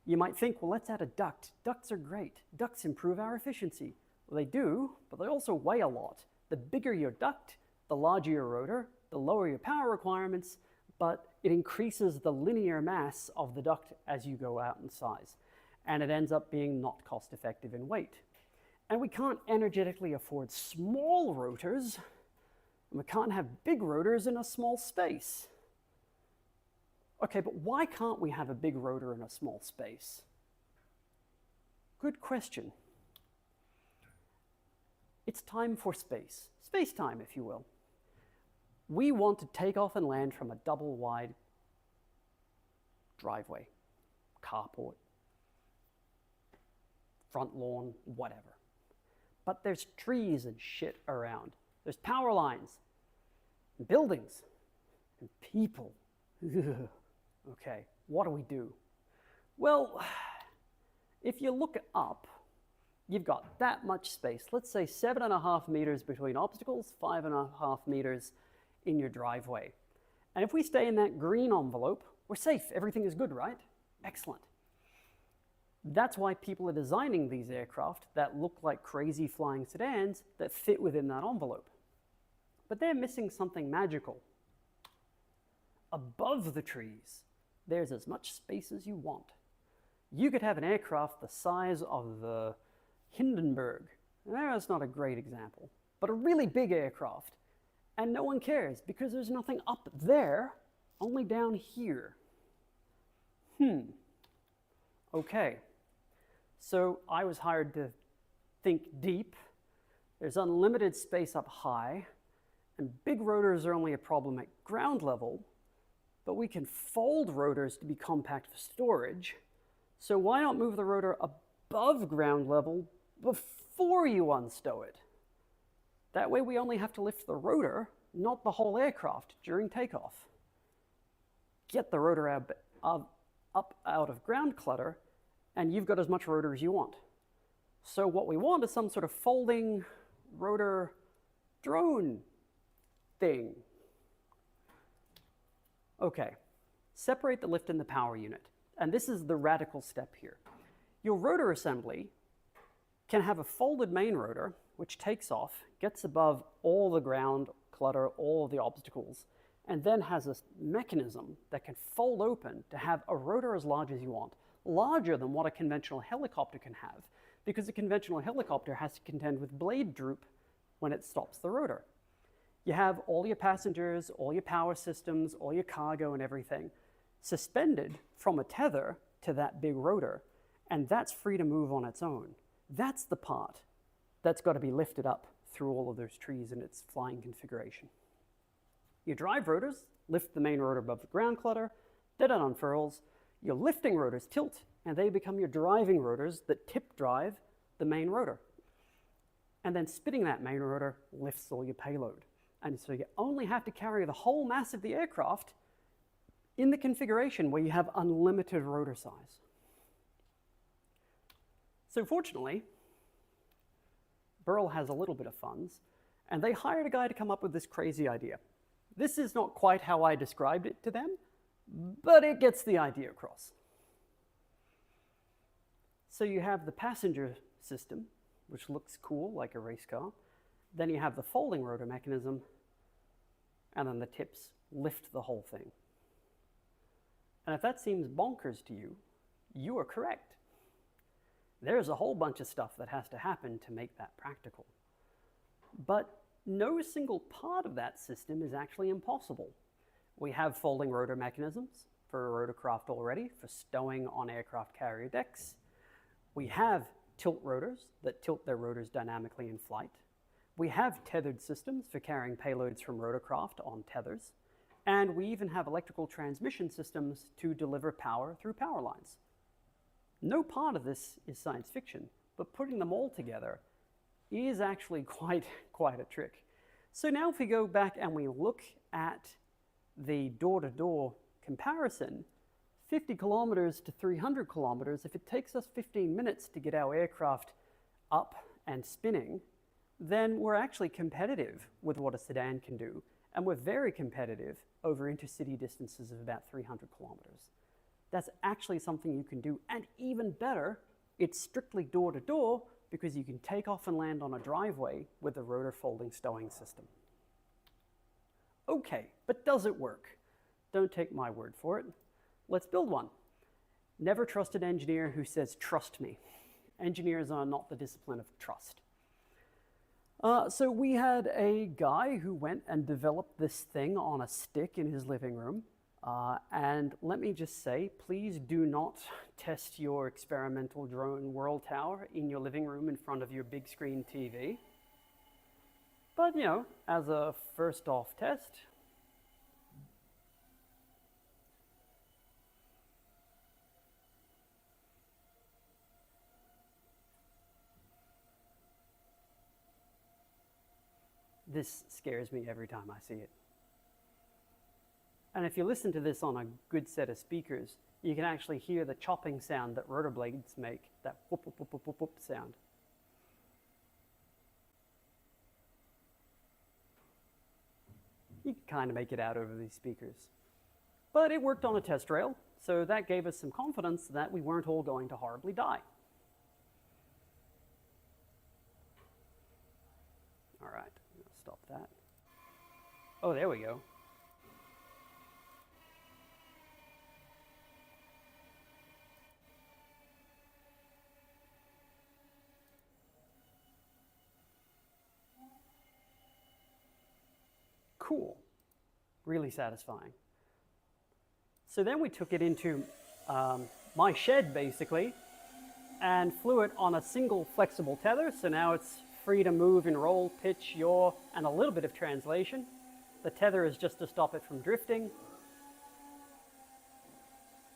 You might think, well, let's add a duct. Ducts are great. Ducts improve our efficiency. Well, they do, but they also weigh a lot. The bigger your duct, the larger your rotor, the lower your power requirements, but it increases the linear mass of the duct as you go out in size. And it ends up being not cost effective in weight. And we can't energetically afford small rotors, and we can't have big rotors in a small space. Okay, but why can't we have a big rotor in a small space? Good question. It's time for space. Space-time, if you will. We want to take off and land from a double-wide driveway, carport, front lawn, whatever. But there's trees and shit around. There's power lines, and buildings, and people. Okay, what do? Well, if you look up, you've got that much space. Let's say 7.5 meters between obstacles, 5.5 meters in your driveway. And if we stay in that green envelope, we're safe. Everything is good, right? Excellent. That's why people are designing these aircraft that look like crazy flying sedans that fit within that envelope. But they're missing something magical. Above the trees, there's as much space as you want. You could have an aircraft the size of the Hindenburg. That's not a great example, but a really big aircraft. And no one cares because there's nothing up there, only down here. Okay. So I was hired to think deep. There's unlimited space up high, And big rotors are only a problem at ground level, but we can fold rotors to be compact for storage. So why not move the rotor above ground level before you unstow it? That way we only have to lift the rotor, not the whole aircraft during takeoff. Get the rotor up out of ground clutter, and you've got as much rotor as you want. So what we want is some sort of folding rotor drone thing. Okay, separate the lift and the power unit. And this is the radical step here. Your rotor assembly can have a folded main rotor, which takes off, gets above all the ground clutter, all of the obstacles, and then has a mechanism that can fold open to have a rotor as large as you want, larger than what a conventional helicopter can have, because a conventional helicopter has to contend with blade droop when it stops the rotor. You have all your passengers, all your power systems, all your cargo and everything suspended from a tether to that big rotor, and that's free to move on its own. That's the part that's got to be lifted up through all of those trees in its flying configuration. Your drive rotors lift the main rotor above the ground clutter, then it unfurls. Your lifting rotors tilt, and they become your driving rotors that tip drive the main rotor. And then spinning that main rotor lifts all your payload. And so you only have to carry the whole mass of the aircraft in the configuration where you have unlimited rotor size. So fortunately, Burl has a little bit of funds, and they hired a guy to come up with this crazy idea. This is not quite how I described it to them, but it gets the idea across. So you have the passenger system, which looks cool like a race car. Then you have the folding rotor mechanism, and then the tips lift the whole thing. And if that seems bonkers to you, you are correct. There's a whole bunch of stuff that has to happen to make that practical. But no single part of that system is actually impossible. We have folding rotor mechanisms for a rotorcraft already, for stowing on aircraft carrier decks. We have tilt rotors that tilt their rotors dynamically in flight. We have tethered systems for carrying payloads from rotorcraft on tethers. And we even have electrical transmission systems to deliver power through power lines. No part of this is science fiction, but putting them all together is actually quite a trick. So now if we go back and we look at the door-to-door comparison, 50 kilometers to 300 kilometers, if it takes us 15 minutes to get our aircraft up and spinning, then we're actually competitive with what a sedan can do. And we're very competitive over intercity distances of about 300 kilometers. That's actually something you can do. And even better, it's strictly door-to-door because you can take off and land on a driveway with a rotor folding stowing system. Okay, but does it work? Don't take my word for it. Let's build one. Never trust an engineer who says, "Trust me." Engineers are not the discipline of trust. So we had a guy who went and developed this thing on a stick in his living room. And let me just say, please do not test your experimental drone world tower in your living room in front of your big screen TV. But, you know, as a first off test, this scares me every time I see it. And if you listen to this on a good set of speakers, you can actually hear the chopping sound that rotor blades make, that whoop, whoop, whoop, whoop, whoop, whoop sound. You can kind of make it out over these speakers. But it worked on a test rail, so that gave us some confidence that we weren't all going to horribly die. All right, I'll stop that. Oh, there we go. Cool, really satisfying. So then we took it into my shed, basically, and flew it on a single flexible tether. So now it's free to move and roll, pitch, yaw, and a little bit of translation. The tether is just to stop it from drifting.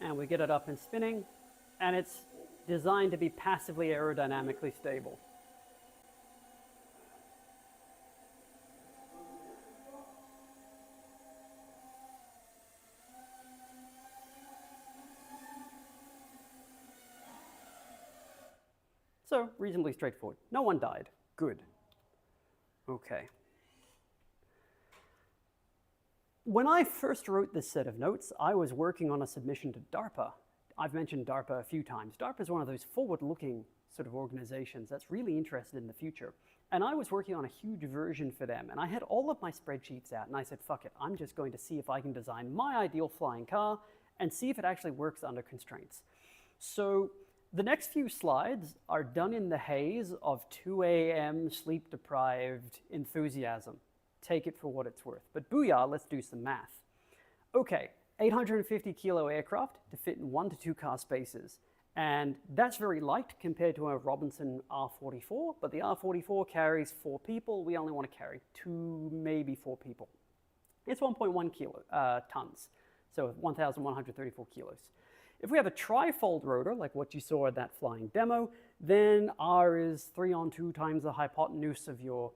And we get it up and spinning, and it's designed to be passively aerodynamically stable. So, reasonably straightforward. No one died. Good. Okay. When I first wrote this set of notes, I was working on a submission to DARPA. I've mentioned DARPA a few times. DARPA is one of those forward-looking sort of organizations that's really interested in the future. And I was working on a huge version for them, and I had all of my spreadsheets out, and I said, fuck it, I'm just going to see if I can design my ideal flying car and see if it actually works under constraints. So the next few slides are done in the haze of 2 a.m. sleep-deprived enthusiasm. Take it for what it's worth. But booyah, let's do some math. Okay, 850 kilo aircraft to fit in 1 to 2 car spaces. And that's very light compared to a Robinson R44, but the R44 carries 4 people. We only want to carry 2, maybe 4 people. It's 1.1 tons, so 1,134 kilos. If we have a trifold rotor, like what you saw in that flying demo, then R is 3 on 2 times the hypotenuse of your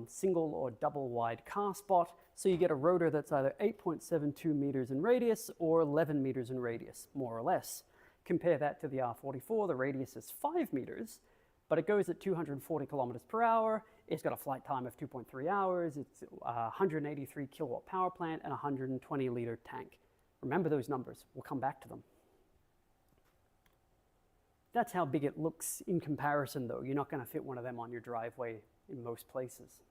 single or double wide car spot. So you get a rotor that's either 8.72 meters in radius or 11 meters in radius, more or less. Compare that to the R44, the radius is 5 meters, but it goes at 240 kilometers per hour. It's got a flight time of 2.3 hours. It's a 183 kilowatt power plant and a 120 liter tank. Remember those numbers, we'll come back to them. That's how big it looks in comparison though. You're not gonna fit one of them on your driveway in most places.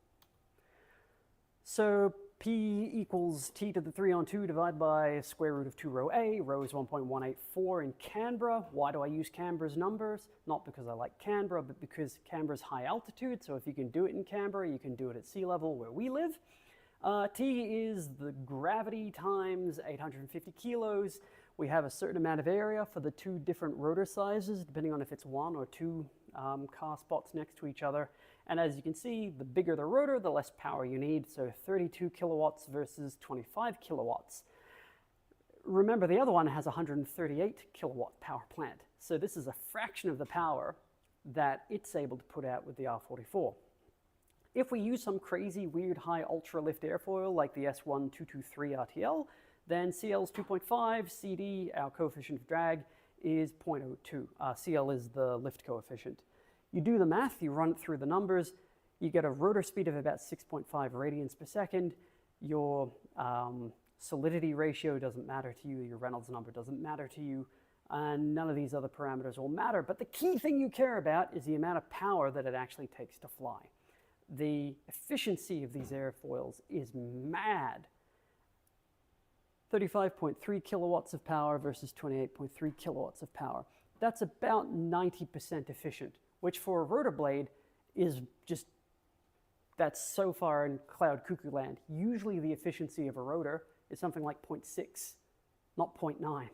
So P equals T to the 3 on 2 divided by square root of 2 rho A. Rho is 1.184 in Canberra. Why do I use Canberra's numbers? Not because I like Canberra, but because Canberra's high altitude. So if you can do it in Canberra, you can do it at sea level where we live. T is the gravity times 850 kilos. We have a certain amount of area for the 2 different rotor sizes, depending on if it's 1 or 2 car spots next to each other. And as you can see, the bigger the rotor, the less power you need. So 32 kilowatts versus 25 kilowatts. Remember, the other one has a 138 kilowatt power plant. So this is a fraction of the power that it's able to put out with the R44. If we use some crazy, weird, high ultra-lift airfoil like the S1223 RTL, then CL is 2.5, CD, our coefficient of drag, is 0.02. CL is the lift coefficient. You do the math, you run it through the numbers, you get a rotor speed of about 6.5 radians per second. Your solidity ratio doesn't matter to you, your Reynolds number doesn't matter to you, and none of these other parameters will matter. But the key thing you care about is the amount of power that it actually takes to fly. The efficiency of these airfoils is mad. 35.3 kilowatts of power versus 28.3 kilowatts of power. That's about 90% efficient, which for a rotor blade is just, that's so far in cloud cuckoo land. Usually the efficiency of a rotor is something like 0.6, not 0.9.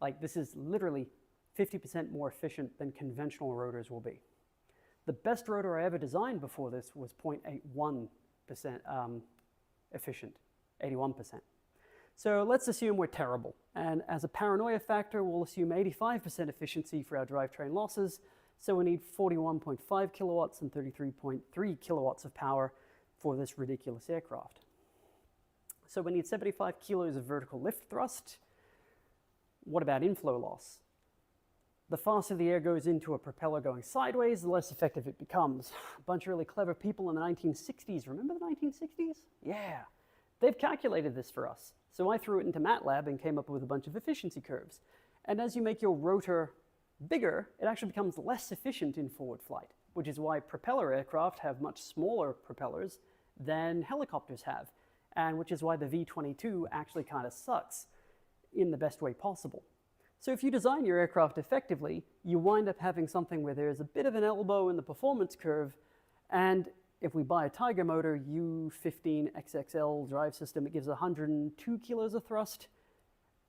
Like this is literally 50% more efficient than conventional rotors will be. The best rotor I ever designed before this was 0.81% efficient, 81%. So let's assume we're terrible. And as a paranoia factor, we'll assume 85% efficiency for our drivetrain losses. So we need 41.5 kilowatts and 33.3 kilowatts of power for this ridiculous aircraft. So we need 75 kilos of vertical lift thrust. What about inflow loss? The faster the air goes into a propeller going sideways, the less effective it becomes. A bunch of really clever people in the 1960s, remember the 1960s? Yeah, they've calculated this for us. So I threw it into MATLAB and came up with a bunch of efficiency curves. And as you make your rotor bigger, it actually becomes less efficient in forward flight, which is why propeller aircraft have much smaller propellers than helicopters have, and which is why the V-22 actually kind of sucks in the best way possible. So if you design your aircraft effectively, you wind up having something where there's a bit of an elbow in the performance curve, and if we buy a Tiger motor U15 XXL drive system, it gives 102 kilos of thrust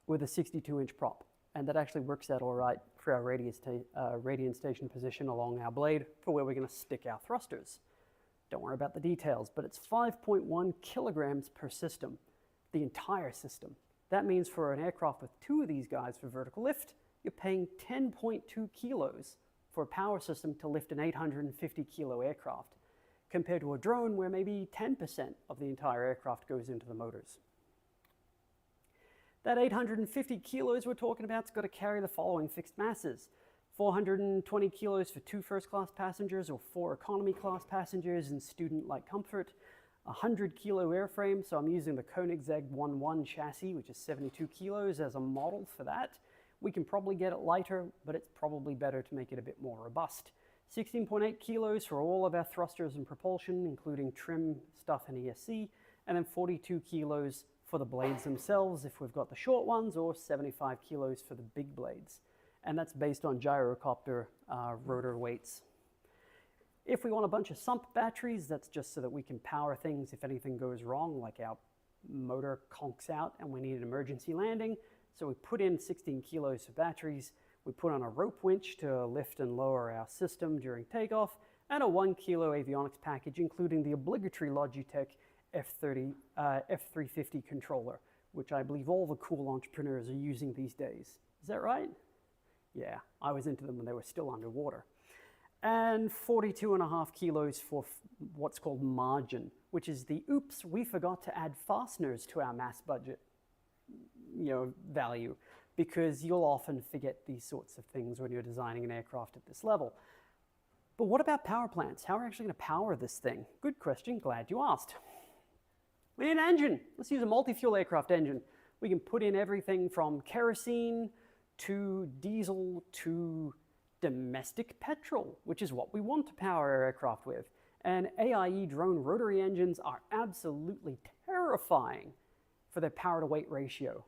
with a 62-inch prop. And that actually works out all right for our radiant station position along our blade for where we're going to stick our thrusters. Don't worry about the details, but it's 5.1 kilograms per system, the entire system. That means for an aircraft with 2 of these guys for vertical lift, you're paying 10.2 kilos for a power system to lift an 850 kilo aircraft, compared to a drone where maybe 10% of the entire aircraft goes into the motors. That 850 kilos we're talking about has got to carry the following fixed masses: 420 kilos for 2 first-class passengers or 4 economy-class passengers in student-like comfort, 100 kilo airframe, so I'm using the Koenigsegg 1.1 chassis, which is 72 kilos as a model for that. We can probably get it lighter, but it's probably better to make it a bit more robust. 16.8 kilos for all of our thrusters and propulsion, including trim stuff and ESC, and then 42 kilos for the blades themselves if we've got the short ones, or 75 kilos for the big blades. And that's based on gyrocopter rotor weights. If we want a bunch of sump batteries, that's just so that we can power things if anything goes wrong, like our motor conks out and we need an emergency landing. So we put in 16 kilos of batteries, we put on a rope winch to lift and lower our system during takeoff, and a 1 kilo avionics package, including the obligatory Logitech F350 controller, which I believe all the cool entrepreneurs are using these days. Is that right? Yeah, I was into them when they were still underwater. And 42.5 kilos for what's called margin, which is the oops, we forgot to add fasteners to our mass budget value, because you'll often forget these sorts of things when you're designing an aircraft at this level. But what about power plants? How are we actually going to power this thing? Good question, glad you asked. We need an engine. Let's use a multi-fuel aircraft engine. We can put in everything from kerosene to diesel to domestic petrol, which is what we want to power our aircraft with. And AIE drone rotary engines are absolutely terrifying for their power to weight ratio.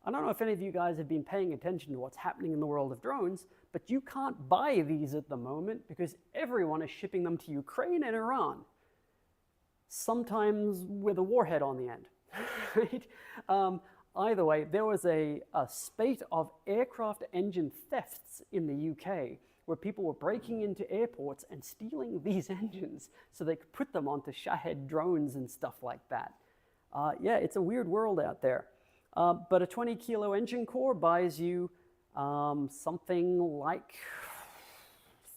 I don't know if any of you guys have been paying attention to what's happening in the world of drones, but you can't buy these at the moment because everyone is shipping them to Ukraine and Iran, sometimes with a warhead on the end. Right? Either way, there was a spate of aircraft engine thefts in the UK where people were breaking into airports and stealing these engines so they could put them onto Shahed drones and stuff like that. Yeah, it's a weird world out there. But a 20 kilo engine core buys you something like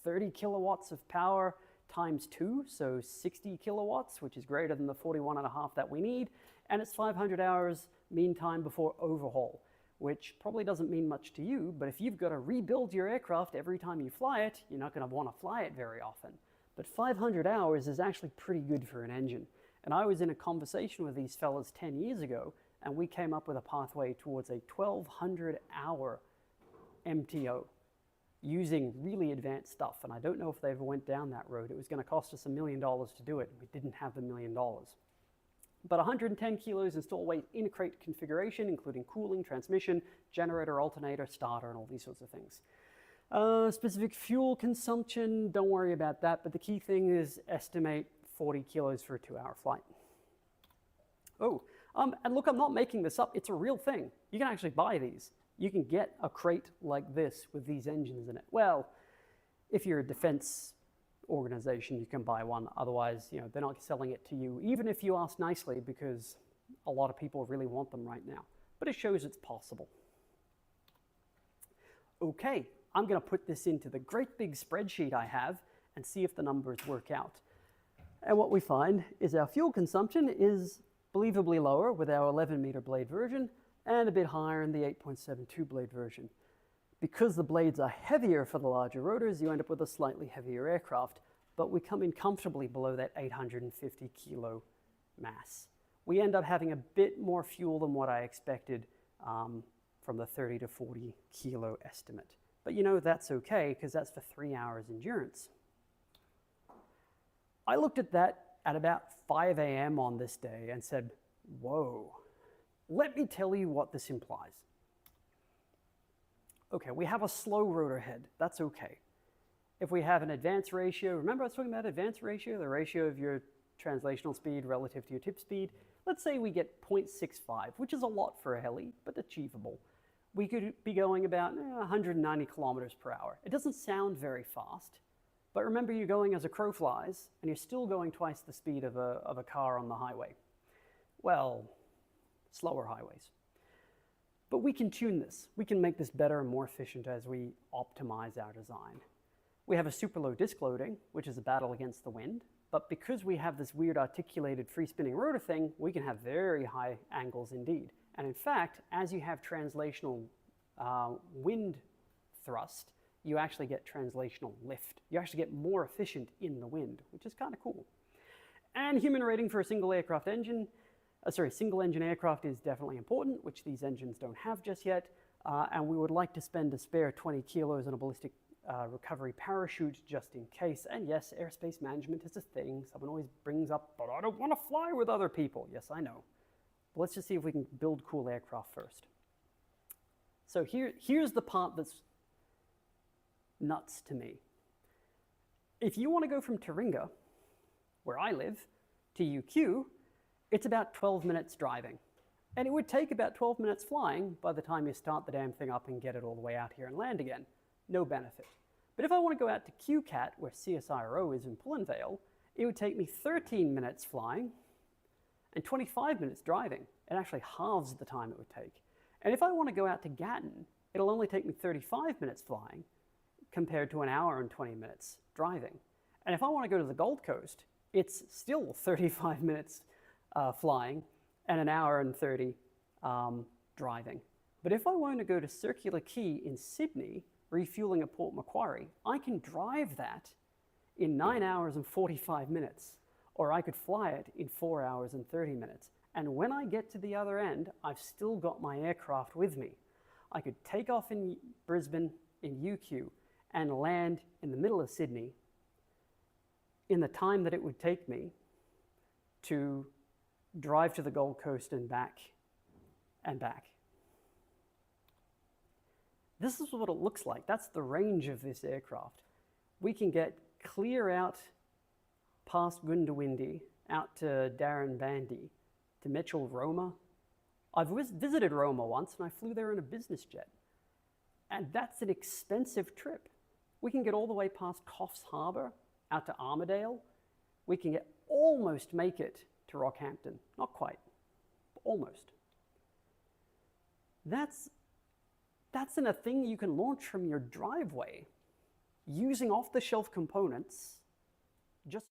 30 kilowatts of power times 2, so 60 kilowatts, which is greater than the 41.5 that we need, and it's 500 hours mean time before overhaul, which probably doesn't mean much to you, but if you've got to rebuild your aircraft every time you fly it, you're not going to want to fly it very often. But 500 hours is actually pretty good for an engine. And I was in a conversation with these fellas 10 years ago, and we came up with a pathway towards a 1,200-hour MTO using really advanced stuff. And I don't know if they ever went down that road. It was going to cost us $1 million to do it. We didn't have the $1 million. But 110 kilos install weight in crate configuration, including cooling, transmission, generator, alternator, starter, and all these sorts of things. Specific fuel consumption, don't worry about that. But the key thing is estimate 40 kilos for a 2-hour flight. Oh, and look, I'm not making this up. It's a real thing. You can actually buy these. You can get a crate like this with these engines in it. Well, if you're a defense organization, you can buy one. Otherwise, they're not selling it to you, even if you ask nicely, because a lot of people really want them right now. But it shows it's possible. Okay, I'm going to put this into the great big spreadsheet I have and see if the numbers work out. And what we find is our fuel consumption is believably lower with our 11-meter blade version and a bit higher in the 8.72 blade version. Because the blades are heavier for the larger rotors, you end up with a slightly heavier aircraft, but we come in comfortably below that 850 kilo mass. We end up having a bit more fuel than what I expected from the 30 to 40 kilo estimate. But that's okay, because that's for 3 hours endurance. I looked at that at about 5 a.m. on this day and said, whoa, let me tell you what this implies. Okay, we have a slow rotor head. That's okay. If we have an advance ratio, remember I was talking about advance ratio, the ratio of your translational speed relative to your tip speed? Let's say we get 0.65, which is a lot for a heli, but achievable. we could be going about 190 kilometers per hour. It doesn't sound very fast, but remember you're going as a crow flies, and you're still going twice the speed of a car on the highway. Well, slower highways. But we can tune this. We can make this better and more efficient as we optimize our design. We have a super low disk loading, which is a battle against the wind, but because we have this weird articulated free spinning rotor thing, we can have very high angles indeed. And in fact, as you have translational wind thrust, you actually get translational lift. You actually get more efficient in the wind, which is kind of cool. And human rating for a single engine aircraft is definitely important, which these engines don't have just yet. And we would like to spend a spare 20 kilos on a ballistic recovery parachute just in case. And yes, airspace management is a thing. Someone always brings up, but I don't want to fly with other people. Yes, I know. But let's just see if we can build cool aircraft first. So here's the part that's nuts to me. If you want to go from Taringa, where I live, to UQ, it's about 12 minutes driving. And it would take about 12 minutes flying by the time you start the damn thing up and get it all the way out here and land again. No benefit. But if I want to go out to QCAT, where CSIRO is in Pullenvale, it would take me 13 minutes flying and 25 minutes driving. It actually halves the time it would take. And if I want to go out to Gatton, it'll only take me 35 minutes flying compared to an hour and 20 minutes driving. And if I want to go to the Gold Coast, it's still 35 minutes flying and an hour and 30 driving. But if I want to go to Circular Quay in Sydney, refueling at Port Macquarie, I can drive that in 9 hours and 45 minutes, or I could fly it in 4 hours and 30 minutes. And when I get to the other end, I've still got my aircraft with me. I could take off in Brisbane in UQ and land in the middle of Sydney in the time that it would take me to drive to the Gold Coast and back and back. This is what it looks like. That's the range of this aircraft. We can get clear out past Goondiwindi, out to Darrenbandi, to Mitchell Roma. I've visited Roma once and I flew there in a business jet. And that's an expensive trip. We can get all the way past Coffs Harbour, out to Armidale. We can almost make it to Rockhampton. Not quite, but almost. That's in a thing you can launch from your driveway using off-the-shelf components, just